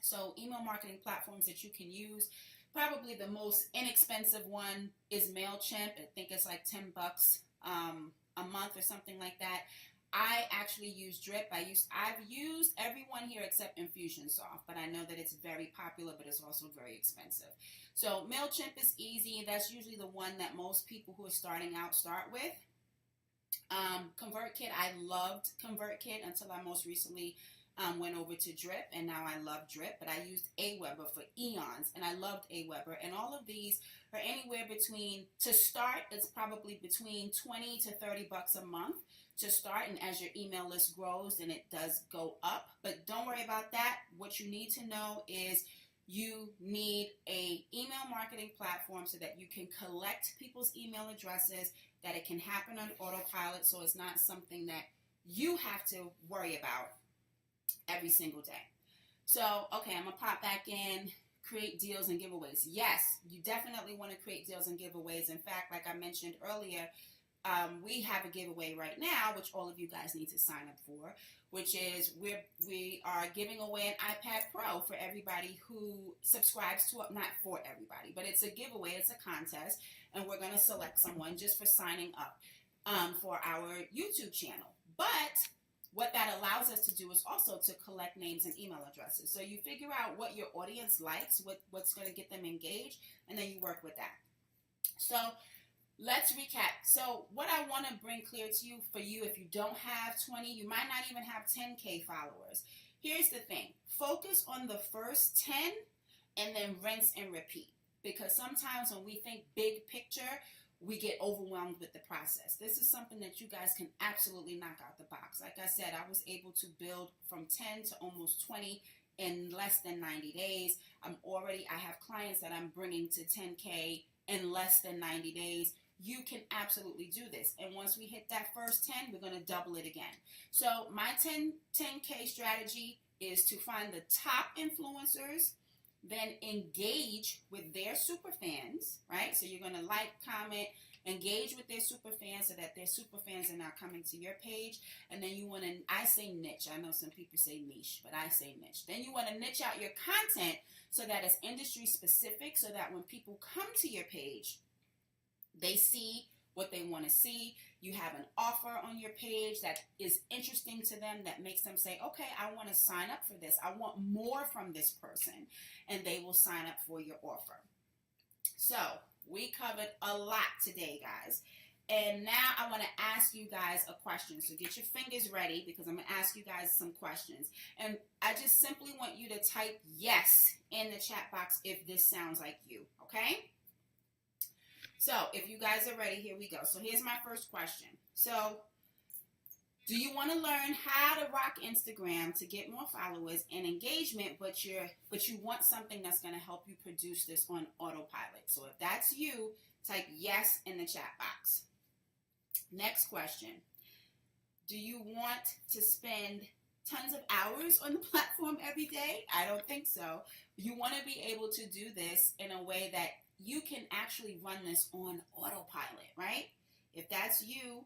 So email marketing platforms that you can use, probably the most inexpensive one is MailChimp. I think it's like $10 a month or something like that. I actually use Drip. I've used everyone here except Infusionsoft, but I know that it's very popular, but it's also very expensive. So MailChimp is easy. That's usually the one that most people who are starting out start with. ConvertKit, I loved ConvertKit until I most recently went over to Drip, and now I love Drip, but I used Aweber for eons, and I loved Aweber, and all of these are anywhere between, to start, it's probably between 20 to 30 bucks a month to start, and as your email list grows, then it does go up, but don't worry about that. What you need to know is you need a email marketing platform so that you can collect people's email addresses, that it can happen on autopilot, so it's not something that you have to worry about every single day. So, okay, I'm going to pop back in, create deals and giveaways. Yes, you definitely want to create deals and giveaways. In fact, like I mentioned earlier, we have a giveaway right now, which all of you guys need to sign up for, which is we are giving away an iPad Pro for everybody who subscribes to it. Not for everybody, but it's a giveaway, it's a contest, and we're going to select someone just for signing up for our YouTube channel. But what that allows us to do is also to collect names and email addresses. So you figure out what your audience likes, what's going to get them engaged, and then you work with that. So let's recap. So what I want to bring clear to you, for you, if you don't have 20, you might not even have 10K followers. Here's the thing. Focus on the first 10 and then rinse and repeat. Because sometimes when we think big picture, we get overwhelmed with the process. This is something that you guys can absolutely knock out the box. Like I said, I was able to build from 10 to almost 20 in less than 90 days. I have clients that I'm bringing to 10K in less than 90 days. You can absolutely do this. And once we hit that first 10, we're going to double it again. So my 10K strategy is to find the top influencers, then engage with their super fans, right? So you're going to like, comment, engage with their super fans so that their super fans are now coming to your page. And then you want to, I say niche. I know some people say niche, but I say niche. Then you want to niche out your content so that it's industry specific, so that when people come to your page, they see what they want to see. You have an offer on your page that is interesting to them, that makes them say, okay, I want to sign up for this. I want more from this person. And they will sign up for your offer. So we covered a lot today, guys. And now I want to ask you guys a question. So get your fingers ready, because I'm going to ask you guys some questions. And I just simply want you to type yes in the chat box if this sounds like you, okay? So if you guys are ready, here we go. So here's my first question. So do you want to learn how to rock Instagram to get more followers and engagement, but you want something that's going to help you produce this on autopilot? So if that's you, type yes in the chat box. Next question. Do you want to spend tons of hours on the platform every day? I don't think so. You want to be able to do this in a way that you can actually run this on autopilot, right? If that's you,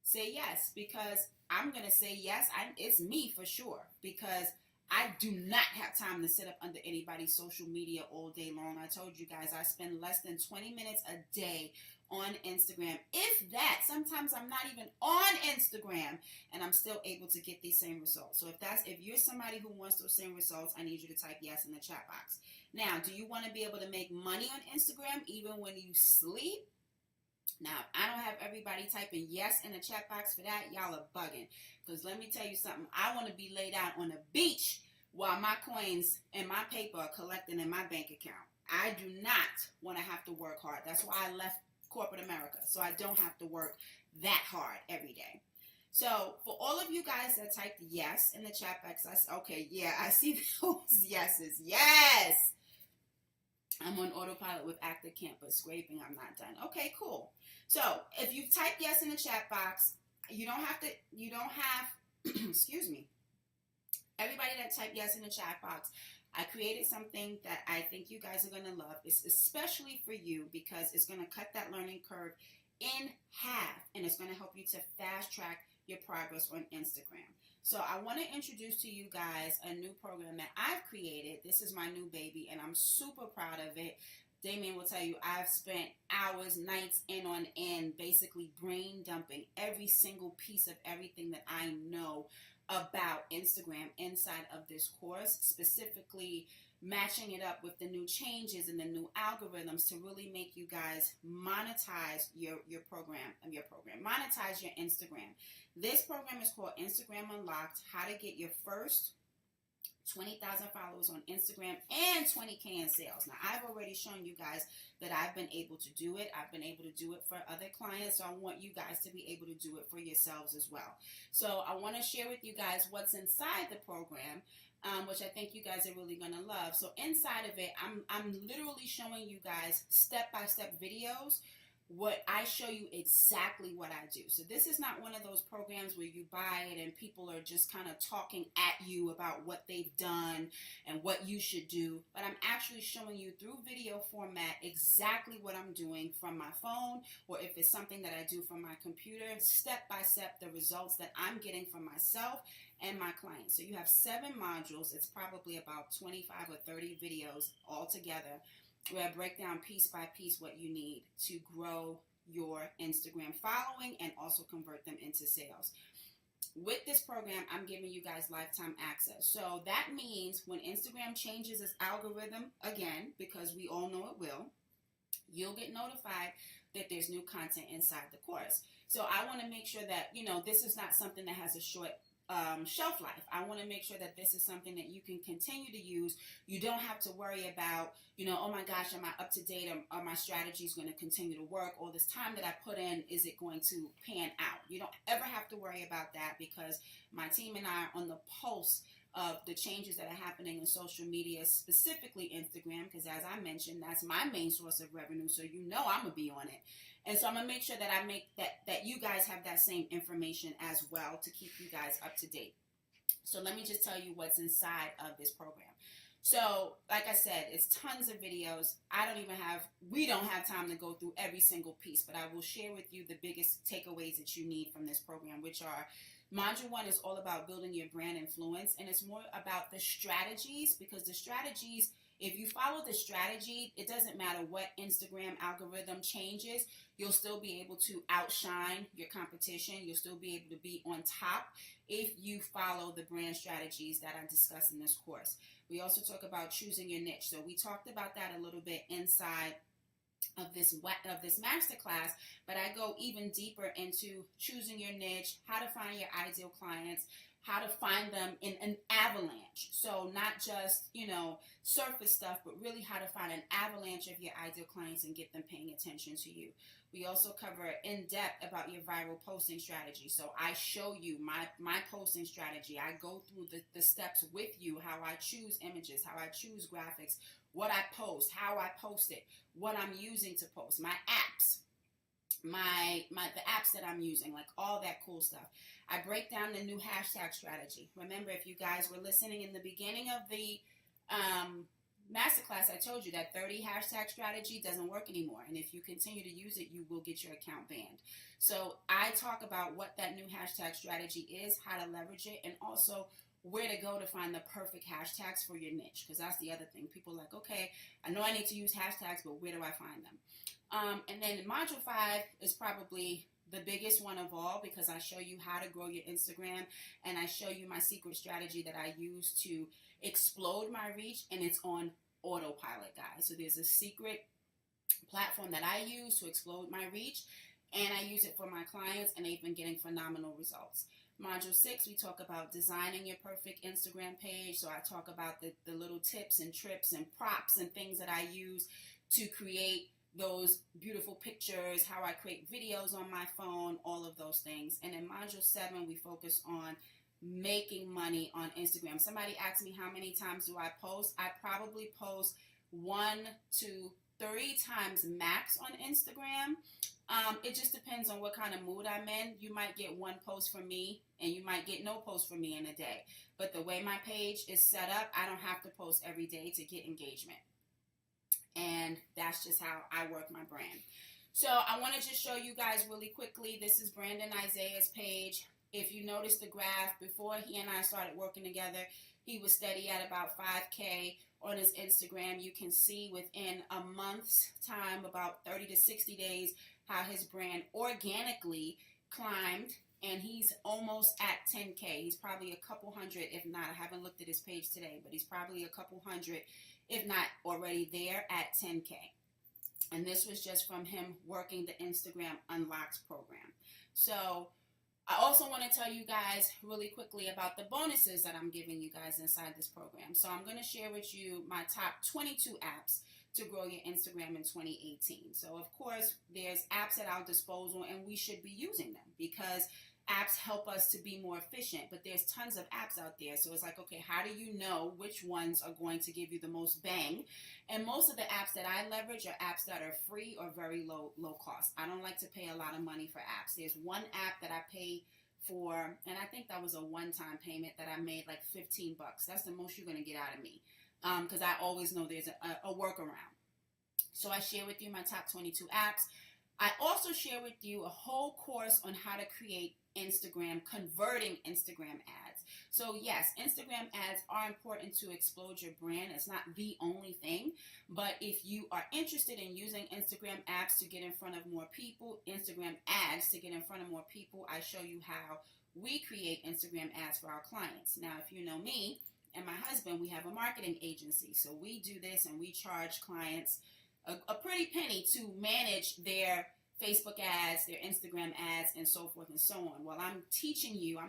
say yes, because I'm going to say yes. It's me for sure, because I do not have time to sit up under anybody's social media all day long. I told you guys I spend less than 20 minutes a day on Instagram. If that, sometimes I'm not even on Instagram and I'm still able to get these same results. So if you're somebody who wants those same results, I need you to type yes in the chat box. Now, do you want to be able to make money on Instagram even when you sleep? Now, if I don't have everybody typing yes in the chat box for that, y'all are bugging. Because let me tell you something. I want to be laid out on the beach while my coins and my paper are collecting in my bank account. I do not want to have to work hard. That's why I left corporate America, so I don't have to work that hard every day. So for all of you guys that typed yes in the chat box, I see those yeses. Yes! I'm on autopilot with active campus scraping. I'm not done. Okay, cool. So if you type yes in the chat box, you don't have, excuse me. Everybody that typed yes in the chat box, I created something that I think you guys are going to love. It's especially for you because it's going to cut that learning curve in half, and it's going to help you to fast track your progress on Instagram. So I want to introduce to you guys a new program that I've created. This is my new baby, and I'm super proud of it. Damien will tell you I've spent hours, nights in on end, basically brain dumping every single piece of everything that I know about Instagram inside of this course, specifically matching it up with the new changes and the new algorithms to really make you guys monetize your program, monetize your Instagram. This program is called Instagram Unlocked, how to get your first 20,000 followers on Instagram and 20K in sales. Now, I've already shown you guys that I've been able to do it. I've been able to do it for other clients, so I want you guys to be able to do it for yourselves as well. So I want to share with you guys what's inside the program, which I think you guys are really going to love. So inside of it, I'm literally showing you guys step-by-step videos. What I show you exactly what I do. So this is not one of those programs where you buy it and people are just kind of talking at you about what they've done and what you should do. But I'm actually showing you through video format exactly what I'm doing from my phone, or if it's something that I do from my computer, step by step, the results that I'm getting from myself and my clients. So you have 7 modules. It's probably about 25 or 30 videos all together, where I break down piece by piece what you need to grow your Instagram following and also convert them into sales. With this program, I'm giving you guys lifetime access. So that means when Instagram changes its algorithm again, because we all know it will, you'll get notified that there's new content inside the course. So I want to make sure that, this is not something that has a short shelf life. I want to make sure that this is something that you can continue to use. You don't have to worry about, oh my gosh, am I up to date? Are my strategies going to continue to work? All this time that I put in, is it going to pan out? You don't ever have to worry about that, because my team and I are on the pulse of the changes that are happening in social media, specifically Instagram, because as I mentioned, that's my main source of revenue. So I'm gonna be on it. And so I'm gonna make sure that I make that you guys have that same information as well, to keep you guys up to date. So let me just tell you what's inside of this program. So like I said, it's tons of videos. We don't have time to go through every single piece, but I will share with you the biggest takeaways that you need from this program, which are: Module 1 is all about building your brand influence, and it's more about the strategies, because the strategies, if you follow the strategy, it doesn't matter what Instagram algorithm changes, you'll still be able to outshine your competition. You'll still be able to be on top if you follow the brand strategies that I discuss in this course. We also talk about choosing your niche. So we talked about that a little bit inside of this masterclass, but I go even deeper into choosing your niche, how to find your ideal clients, how to find them in an avalanche. So not just, surface stuff, but really how to find an avalanche of your ideal clients and get them paying attention to you. We also cover in depth about your viral posting strategy. So I show you my posting strategy. I go through the steps with you, how I choose images, how I choose graphics, what I post, how I post it, what I'm using to post, my apps, the apps that I'm using, like all that cool stuff. I break down the new hashtag strategy. Remember, if you guys were listening in the beginning of the masterclass, I told you that 30 hashtag strategy doesn't work anymore. And if you continue to use it, you will get your account banned. So I talk about what that new hashtag strategy is, how to leverage it, and also where to go to find the perfect hashtags for your niche. Because that's the other thing. People are like, okay, I know I need to use hashtags, but where do I find them? And then Module 5 is probably the biggest one of all, because I show you how to grow your Instagram, and I show you my secret strategy that I use to explode my reach, and it's on autopilot, guys. So there's a secret platform that I use to explode my reach, and I use it for my clients, and they've been getting phenomenal results. Module 6, we talk about designing your perfect Instagram page. So I talk about the little tips and trips and props and things that I use to create those beautiful pictures, how I create videos on my phone, all of those things. And in Module 7, we focus on making money on Instagram. Somebody asked me how many times do I post. I probably post 1 to 3 times max on Instagram. It just depends on what kind of mood I'm in. You might get 1 post from me, and you might get no post from me in a day. But the way my page is set up, I don't have to post every day to get engagement. And that's just how I work my brand. So I want to just show you guys really quickly. This is Brandon Isaiah's page. If you notice the graph, before he and I started working together, he was steady at about 5K on his Instagram. You can see within a month's time, about 30 to 60 days, how his brand organically climbed, and he's almost at 10K. He's probably a couple hundred, if not. I haven't looked at his page today, but he's probably a couple hundred, if not already there at 10K. And this was just from him working the Instagram Unlocked program. So I also want to tell you guys really quickly about the bonuses that I'm giving you guys inside this program. So I'm going to share with you my top 22 apps to grow your Instagram in 2018. So of course, there's apps at our disposal, and we should be using them because apps help us to be more efficient, but there's tons of apps out there. So it's like, okay, how do you know which ones are going to give you the most bang? And most of the apps that I leverage are apps that are free or very low cost. I don't like to pay a lot of money for apps. There's one app that I pay for, and I think that was a one-time payment that I made like $15. That's the most you're going to get out of me, because I always know there's a workaround. So I share with you my top 22 apps. I also share with you a whole course on how to create converting Instagram ads. So yes, Instagram ads are important to explode your brand. It's not the only thing, but if you are interested in using Instagram apps to get in front of more people, Instagram ads to get in front of more people, I show you how we create Instagram ads for our clients. Now, if you know me and my husband, we have a marketing agency. So we do this, and we charge clients a pretty penny to manage their Facebook ads, their Instagram ads, and so forth and so on. Well, I'm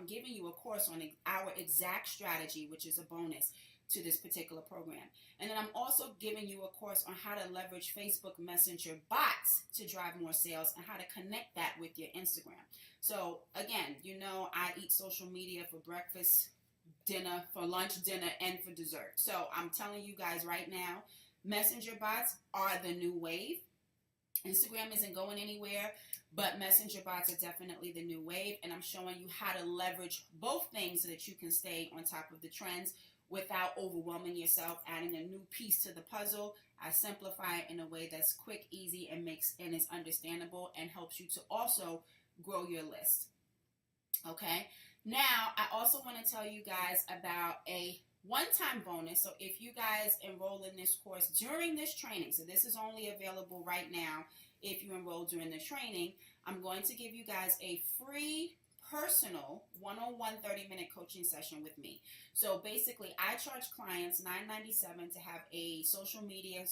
giving you a course on our exact strategy, which is a bonus to this particular program. And then I'm also giving you a course on how to leverage Facebook Messenger bots to drive more sales and how to connect that with your Instagram. So again, I eat social media for breakfast, dinner, for lunch, dinner, and for dessert. So I'm telling you guys right now, Messenger bots are the new wave. Instagram isn't going anywhere, but Messenger bots are definitely the new wave, and I'm showing you how to leverage both things so that you can stay on top of the trends without overwhelming yourself, adding a new piece to the puzzle. I simplify it in a way that's quick, easy, and is understandable and helps you to also grow your list. Okay? Now, I also want to tell you guys about a one-time bonus. So if you guys enroll in this course during this training, so this is only available right now if you enroll during the training, I'm going to give you guys a free personal one-on-one 30-minute coaching session with me. So basically, I charge clients $9.97 to have a social media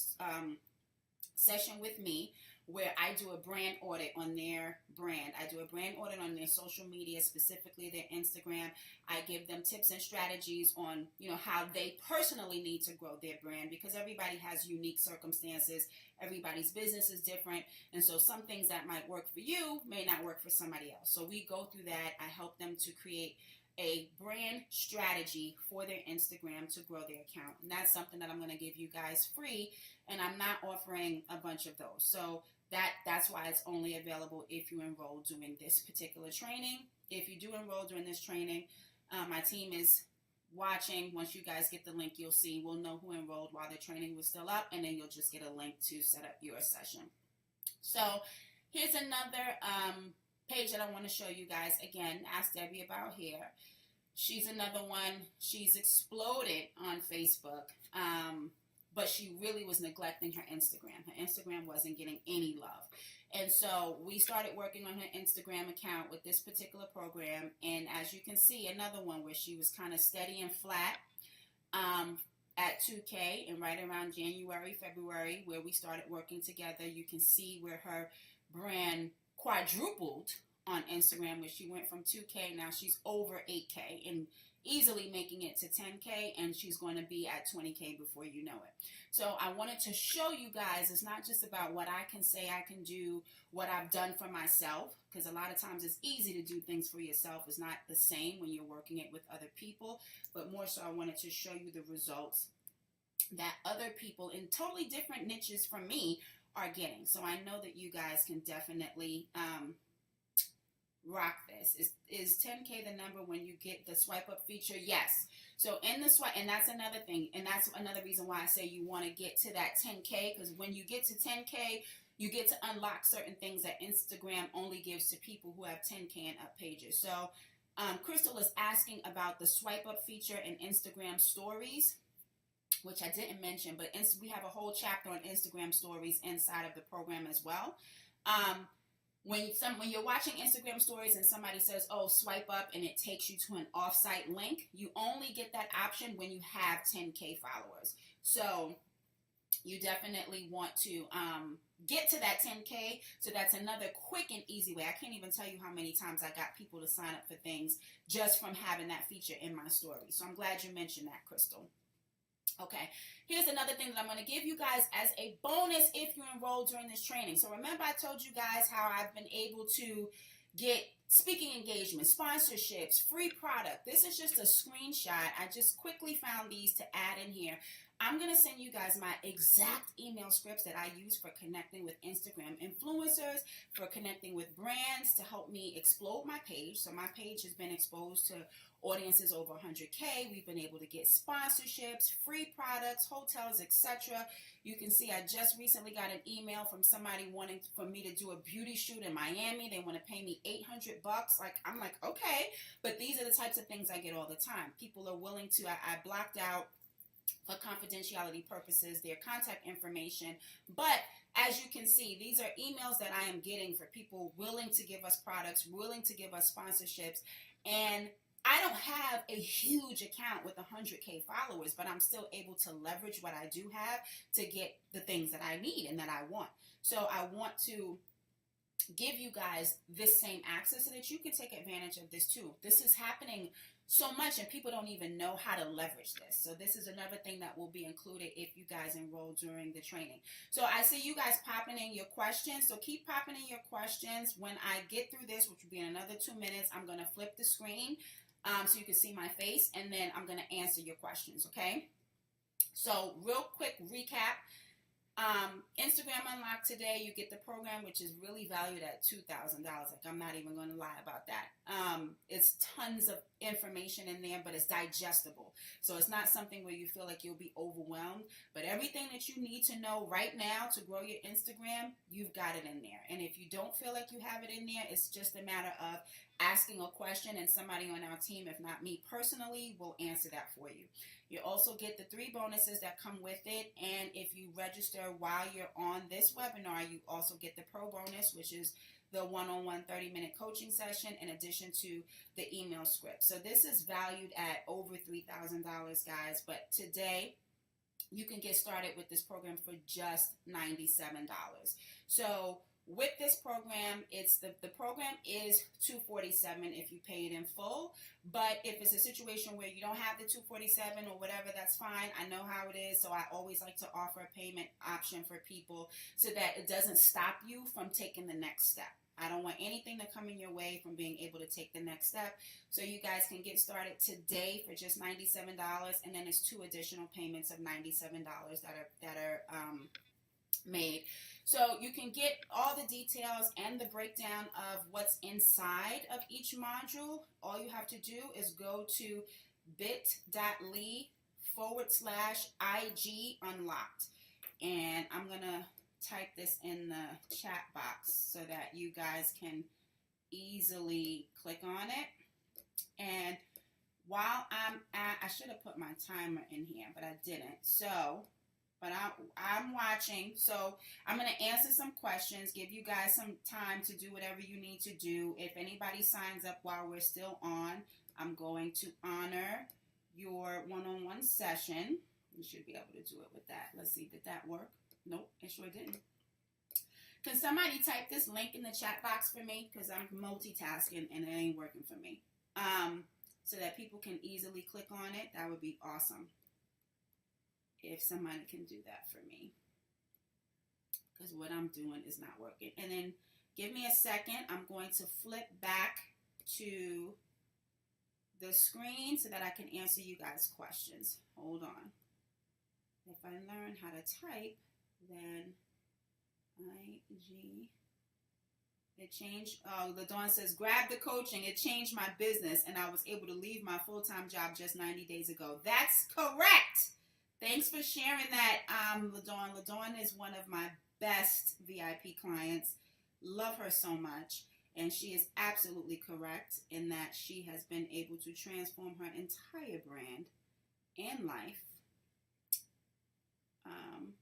session with me, where I do a brand audit on their brand. I do a brand audit on their social media, specifically their Instagram. I give them tips and strategies on, how they personally need to grow their brand, because everybody has unique circumstances. Everybody's business is different. And so some things that might work for you may not work for somebody else. So we go through that. I help them to create a brand strategy for their Instagram to grow their account. And that's something that I'm going to give you guys free, and I'm not offering a bunch of those. So that's why it's only available if you enroll during this particular training. If you do enroll during this training, my team is watching. Once you guys get the link, you'll see, we'll know who enrolled while the training was still up, and then you'll just get a link to set up your session. So here's another page that I want to show you guys. Again, Ask Debbie About Hair. She's another one. She's exploded on Facebook, but she really was neglecting her Instagram. Her Instagram wasn't getting any love. And so we started working on her Instagram account with this particular program. And as you can see, another one where she was kind of steady and flat at 2K, and right around January, February, where we started working together, you can see where her brand quadrupled on Instagram, where she went from 2K, now she's over 8K and easily making it to 10K, and she's going to be at 20K before you know it. So I wanted to show you guys, it's not just about what I can say I can do, what I've done for myself, because a lot of times it's easy to do things for yourself. It's not the same when you're working it with other people, but more so I wanted to show you the results that other people in totally different niches from me are getting. So I know that you guys can definitely rock this. Is 10K the number when you get the swipe up feature? Yes. So in the swipe, and that's another thing, and that's another reason why I say you want to get to that 10K, because when you get to 10K, you get to unlock certain things that Instagram only gives to people who have 10K and up pages. So Crystal is asking about the swipe up feature in Instagram stories, which I didn't mention, but we have a whole chapter on Instagram stories inside of the program as well. When you're watching Instagram stories and somebody says, oh, swipe up, and it takes you to an offsite link, you only get that option when you have 10K followers. So you definitely want to get to that 10K. So that's another quick and easy way. I can't even tell you how many times I got people to sign up for things just from having that feature in my story. So I'm glad you mentioned that, Crystal. Okay, here's another thing that I'm going to give you guys as a bonus if you enroll during this training. So remember I told you guys how I've been able to get speaking engagements, sponsorships, free product. This is just a screenshot. I just quickly found these to add in here. I'm going to send you guys my exact email scripts that I use for connecting with Instagram influencers, for connecting with brands to help me explode my page. So my page has been exposed to audiences over 100K. We've been able to get sponsorships, free products, hotels, etc. You can see I just recently got an email from somebody wanting for me to do a beauty shoot in Miami. They want to pay me $800. I'm like, okay, but these are the types of things I get all the time. People are willing to, I blocked out for confidentiality purposes their contact information, but as you can see, these are emails that I am getting for people willing to give us products, willing to give us sponsorships, and I don't have a huge account with 100K followers, but I'm still able to leverage what I do have to get the things that I need and that I want. So I want to give you guys this same access so that you can take advantage of this too. This is happening so much and people don't even know how to leverage this. So this is another thing that will be included if you guys enroll during the training. So I see you guys popping in your questions. So keep popping in your questions. When I get through this, which will be in another 2 minutes, I'm going to flip the screen so you can see my face, and then I'm going to answer your questions, okay? So real quick recap. Instagram Unlocked today, you get the program, which is really valued at $2,000. Like, I'm not even going to lie about that. It's tons of information in there, but it's digestible. So it's not something where you feel like you'll be overwhelmed, but everything that you need to know right now to grow your Instagram, you've got it in there. And if you don't feel like you have it in there, it's just a matter of asking a question, and somebody on our team, if not me personally, will answer that for you. You also get the 3 bonuses that come with it, and if you register while you're on this webinar, you also get the pro bonus, which is the one-on-one 30-minute coaching session in addition to the email script. So this is valued at over $3,000, guys, but today you can get started with this program for just $97. So with this program, it's the program is $247 if you pay it in full. But if it's a situation where you don't have the $247 or whatever, that's fine. I know how it is, so I always like to offer a payment option for people so that it doesn't stop you from taking the next step. I don't want anything to come in your way from being able to take the next step. So you guys can get started today for just $97, and then it's 2 additional payments of $97 that are made. So you can get all the details and the breakdown of what's inside of each module. All you have to do is go to bit.ly/IG unlocked. And I'm going to type this in the chat box so that you guys can easily click on it. And while I should have put my timer in here, but I didn't. So, but I'm watching. So I'm going to answer some questions, give you guys some time to do whatever you need to do. If anybody signs up while we're still on, I'm going to honor your one-on-one session. You should be able to do it with that. Let's see, did that work? Nope, it sure didn't. Can somebody type this link in the chat box for me? Because I'm multitasking and it ain't working for me. So that people can easily click on it. That would be awesome if somebody can do that for me. Because what I'm doing is not working. And then give me a second. I'm going to flip back to the screen so that I can answer you guys' questions. Hold on. If I learn how to type, then IG. It changed. Oh, LaDawn says, grab the coaching. It changed my business, and I was able to leave my full-time job just 90 days ago. That's correct. Thanks for sharing that, LaDawn. LaDawn is one of my best VIP clients. Love her so much. And she is absolutely correct in that she has been able to transform her entire brand and life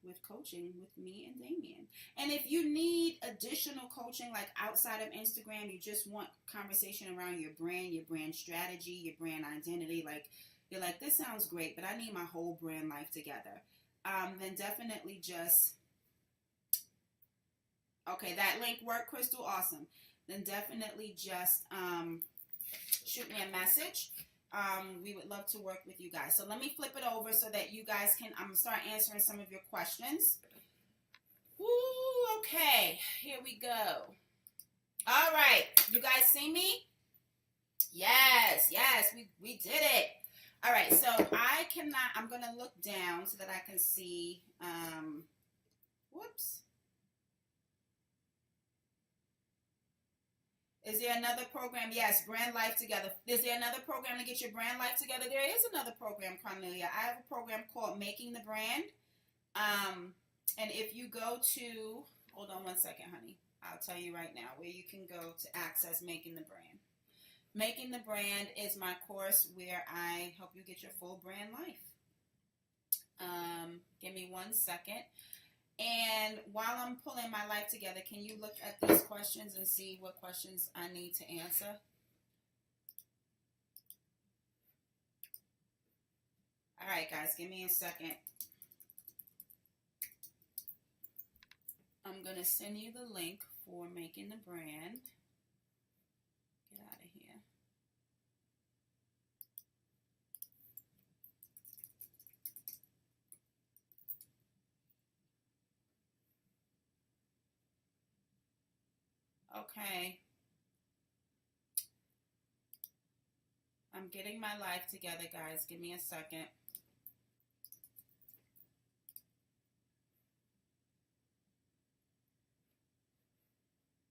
with coaching with me and Damien. And if you need additional coaching, like outside of Instagram, you just want conversation around your brand strategy, your brand identity, like you're like, this sounds great, but I need my whole brand life together. Then definitely just, okay, that link worked, Crystal, awesome. Then definitely just shoot me a message. We would love to work with you guys. So let me flip it over so that you guys can, I'm going to start answering some of your questions. Woo, okay, here we go. All right, you guys see me? Yes, we did it. All right, so I'm going to look down so that I can see, whoops. Is there another program? Yes, Brand Life Together. Is there another program to get your brand life together? There is another program, Cornelia. I have a program called Making the Brand. And if you go to, hold on one second, honey. I'll tell you right now where you can go to access Making the Brand. Making the Brand is my course where I help you get your full brand life. Give me 1 second. And while I'm pulling my life together, can you look at these questions and see what questions I need to answer? All right, guys, give me a second. I'm going to send you the link for making the brand. Get out of here. Okay. I'm getting my life together, guys. Give me a second.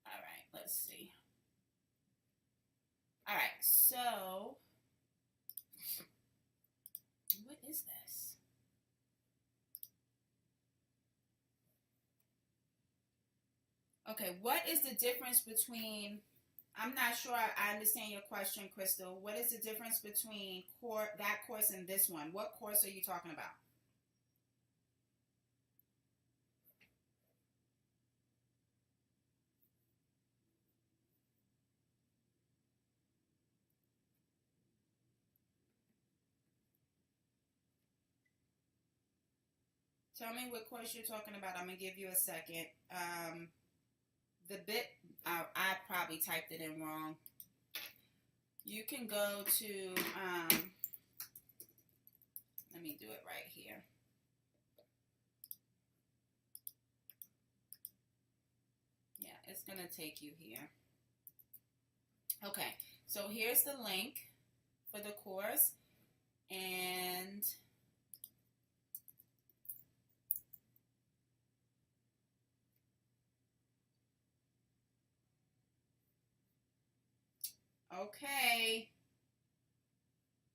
All right, let's see. All right, so what is this? Okay, what is the difference between, I'm not sure I understand your question, Crystal. What is the difference between that course and this one? What course are you talking about? Tell me what course you're talking about. I'm going to give you a second. The bit, I probably typed it in wrong. You can go to, let me do it right here. Yeah, it's going to take you here. Okay, so here's the link for the course. And okay,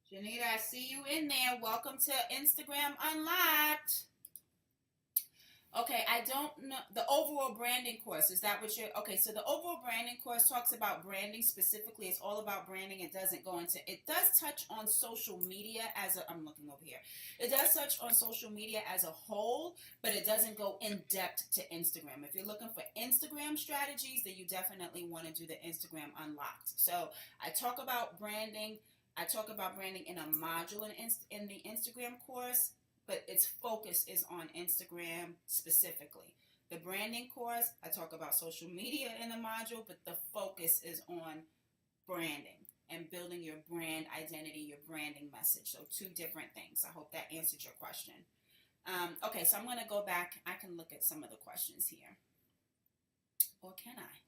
Janita, I see you in there. Welcome to Instagram Unlocked. Okay, I don't know the overall branding course. Is that what you're, okay, so the overall branding course talks about branding specifically. It's all about branding. It doesn't go into, it does touch on social media as a, I'm looking over here. It does touch on social media as a whole, but it doesn't go in depth to Instagram. If you're looking for Instagram strategies, then you definitely want to do the Instagram Unlocked. So I talk about branding. I talk about branding in a module in the Instagram course, but its focus is on Instagram specifically. The branding course, I talk about social media in the module, but the focus is on branding and building your brand identity, your branding message. So two different things. I hope that answered your question. Okay, so I'm going to go back. I can look at some of the questions here. Or can I?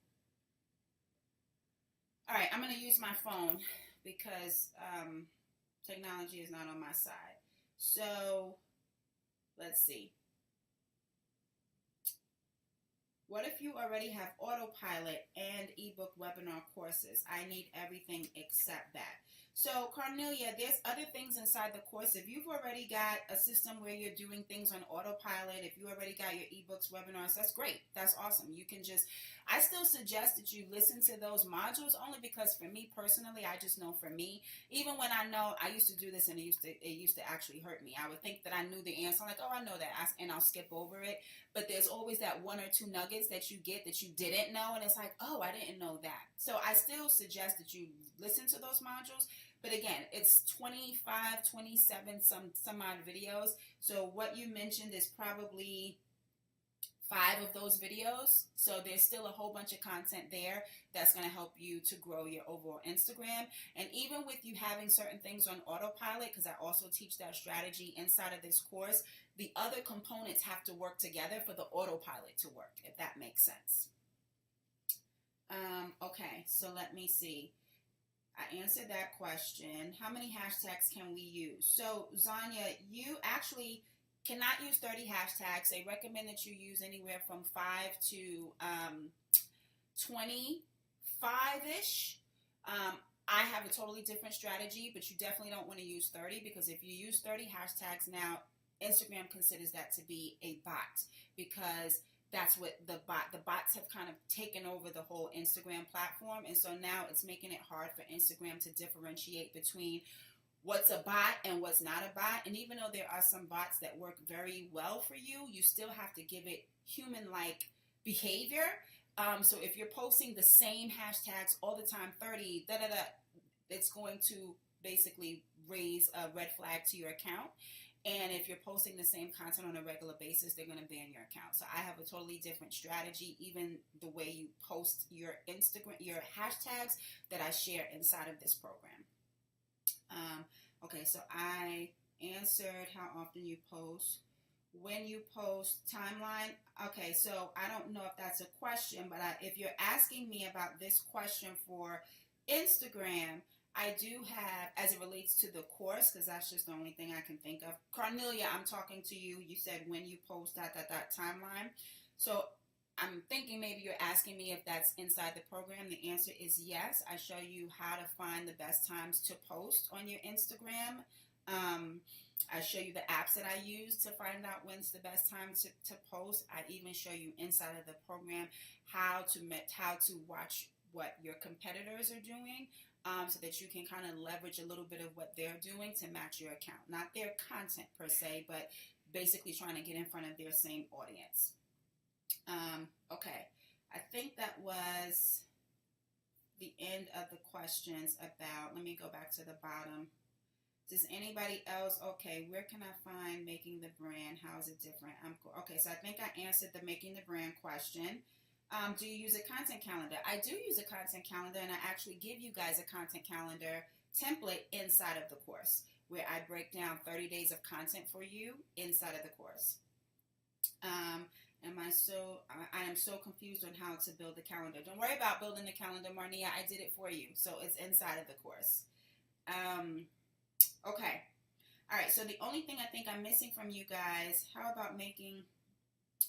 All right, I'm going to use my phone because technology is not on my side. So let's see. What if you already have autopilot and ebook webinar courses? I need everything except that. So Cornelia, there's other things inside the course. If you've already got a system where you're doing things on autopilot, if you already got your ebooks, webinars, that's great. That's awesome. You can just, I still suggest that you listen to those modules only because for me personally, I just know for me, even when I know, I used to do this and it used to actually hurt me. I would think that I knew the answer. I'm like, oh, I know that, and I'll skip over it. But there's always that one or two nuggets that you get that you didn't know. And it's like, oh, I didn't know that. So I still suggest that you listen to those modules. But again, it's 25, 27, some odd videos. So what you mentioned is probably 5 of those videos. So there's still a whole bunch of content there that's going to help you to grow your overall Instagram. And even with you having certain things on autopilot, because I also teach that strategy inside of this course, the other components have to work together for the autopilot to work, if that makes sense. Okay, so let me see. I answered that question. How many hashtags can we use? So Zanya, you actually cannot use 30 hashtags. They recommend that you use anywhere from 5 to 25-ish. I have a totally different strategy, but you definitely don't want to use 30 because if you use 30 hashtags now, Instagram considers that to be a bot because that's what the bots have kind of taken over the whole Instagram platform. And so now it's making it hard for Instagram to differentiate between what's a bot and what's not a bot. And even though there are some bots that work very well for you, you still have to give it human-like behavior. So if you're posting the same hashtags all the time, 30, it's going to basically raise a red flag to your account. And if you're posting the same content on a regular basis, they're going to ban your account. So I have a totally different strategy, even the way you post your Instagram, your hashtags that I share inside of this program. Okay, so I answered how often you post. When you post, timeline. Okay, so I don't know if that's a question, but if you're asking me about this question for Instagram, I do have, as it relates to the course, because that's just the only thing I can think of. Cornelia, I'm talking to you. You said when you post that timeline. So I'm thinking maybe you're asking me if that's inside the program. The answer is yes. I show you how to find the best times to post on your Instagram. I show you the apps that I use to find out when's the best time to post. I even show you inside of the program how to watch what your competitors are doing, so that you can kind of leverage a little bit of what they're doing to match your account. Not their content per se, but basically trying to get in front of their same audience. Okay, I think that was the end of the questions about, let me go back to the bottom. Does anybody else, okay, where can I find making the brand? How is it different? Okay, so I think I answered the making the brand question. Do you use a content calendar? I do use a content calendar, and I actually give you guys a content calendar template inside of the course where I break down 30 days of content for you inside of the course. I am so confused on how to build the calendar. Don't worry about building the calendar, Marnia. I did it for you. So it's inside of the course. Okay. All right. So the only thing I think I'm missing from you guys, how about making,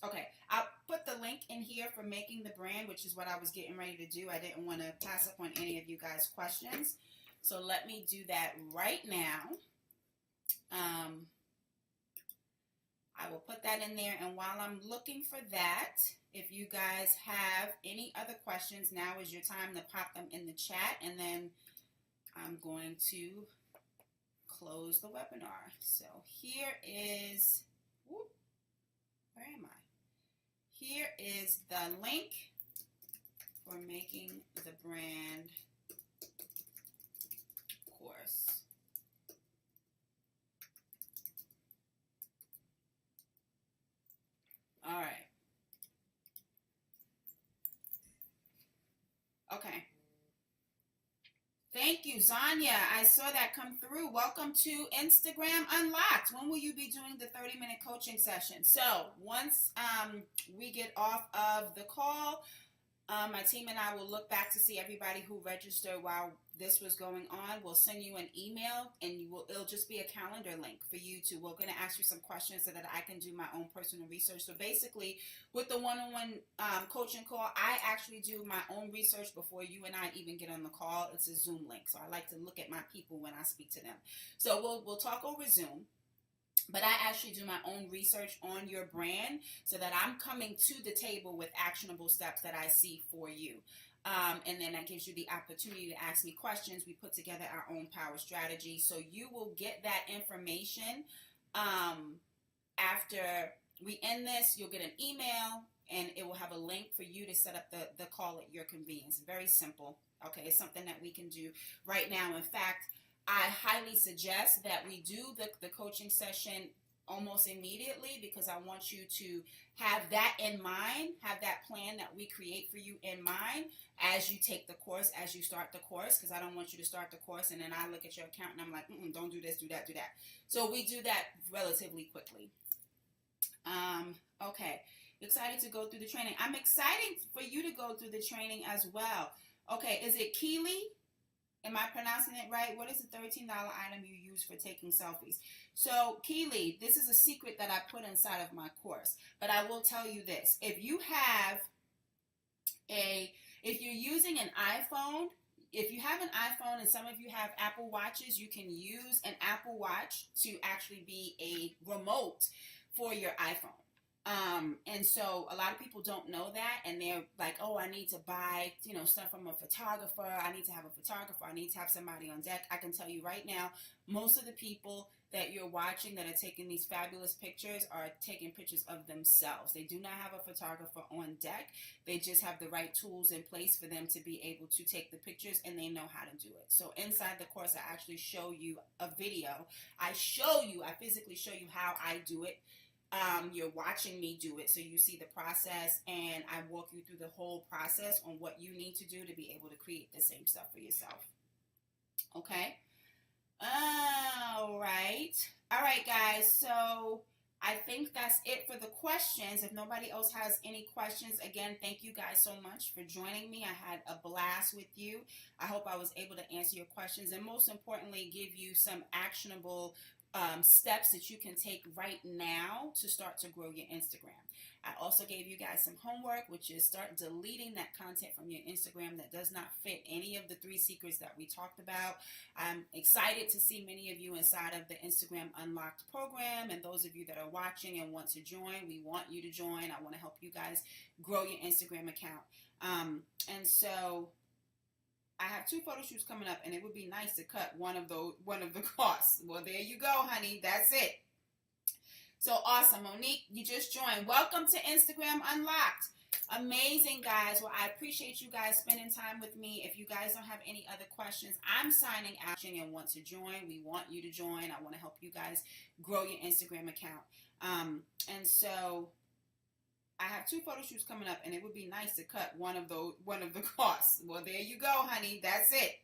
okay, I'll put the link in here for making the brand, which is what I was getting ready to do. I didn't want to pass up on any of you guys' questions. So let me do that right now. I will put that in there, and while I'm looking for that, if you guys have any other questions, now is your time to pop them in the chat, and then I'm going to close the webinar. So here is, where am I? Here is the link for making the brand course. All right. Okay. Thank you, Zanya. I saw that come through. Welcome to Instagram Unlocked. When will you be doing the 30-minute coaching session? So once we get off of the call, my team and I will look back to see everybody who registered while this was going on. We'll send you an email, and it'll just be a calendar link for you to, we're going to ask you some questions so that I can do my own personal research. So basically, with the one-on-one coaching call, I actually do my own research before you and I even get on the call. It's a Zoom link, so I like to look at my people when I speak to them. So we'll talk over Zoom. But I actually do my own research on your brand so that I'm coming to the table with actionable steps that I see for you. And then that gives you the opportunity to ask me questions. We put together our own power strategy. So you will get that information after we end this. You'll get an email, and it will have a link for you to set up the call at your convenience. Very simple. Okay, it's something that we can do right now. In fact, I highly suggest that we do the coaching session almost immediately, because I want you to have that in mind, have that plan that we create for you in mind as you take the course, as you start the course, because I don't want you to start the course and then I look at your account and I'm like, don't do this, do that, do that. So we do that relatively quickly. Okay, excited to go through the training. I'm excited for you to go through the training as well. Okay, is it Keely? Am I pronouncing it right? What is the $13 item you use for taking selfies? So, Keely, this is a secret that I put inside of my course. But I will tell you this. If you're using an iPhone, if you have an iPhone and some of you have Apple Watches, you can use an Apple Watch to actually be a remote for your iPhone. And so a lot of people don't know that, and they're like, oh, I need to buy, stuff from a photographer. I need to have a photographer. I need to have somebody on deck. I can tell you right now, most of the people that you're watching that are taking these fabulous pictures are taking pictures of themselves. They do not have a photographer on deck. They just have the right tools in place for them to be able to take the pictures, and they know how to do it. So inside the course, I actually show you a video. I physically show you how I do it. You're watching me do it, so you see the process, and I walk you through the whole process on what you need to do to be able to create the same stuff for yourself. Okay? All right, guys. So I think that's it for the questions. If nobody else has any questions, again, thank you guys so much for joining me. I had a blast with you. I hope I was able to answer your questions, and most importantly, give you some actionable steps that you can take right now to start to grow your Instagram. I also gave you guys some homework, which is start deleting that content from your Instagram that does not fit any of the 3 secrets that we talked about. I'm excited to see many of you inside of the Instagram Unlocked program, and those of you that are watching and want to join, we want you to join. I want to help you guys grow your Instagram account. And so I have 2 photo shoots coming up, and it would be nice to cut one of the costs. Well, there you go, honey. That's it. So awesome. Monique, you just joined. Welcome to Instagram Unlocked. Amazing, guys. Well, I appreciate you guys spending time with me. If you guys don't have any other questions, I'm signing out and want to join. We want you to join. I want to help you guys grow your Instagram account. And so I have 2 photo shoots coming up, and it would be nice to cut one of the costs. Well, there you go, honey. That's it.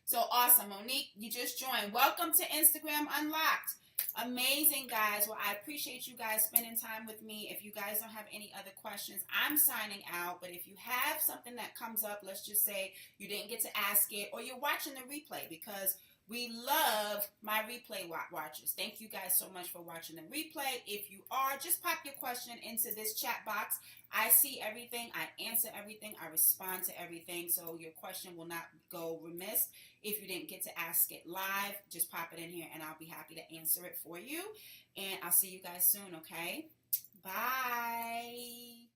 So awesome. Monique, you just joined. Welcome to Instagram Unlocked. Amazing, guys. Well, I appreciate you guys spending time with me. If you guys don't have any other questions, I'm signing out. But if you have something that comes up, let's just say you didn't get to ask it, or you're watching the replay, because we love my replay watchers. Thank you guys so much for watching the replay. If you are, just pop your question into this chat box. I see everything. I answer everything. I respond to everything. So your question will not go remiss. If you didn't get to ask it live, just pop it in here, and I'll be happy to answer it for you. And I'll see you guys soon, okay? Bye.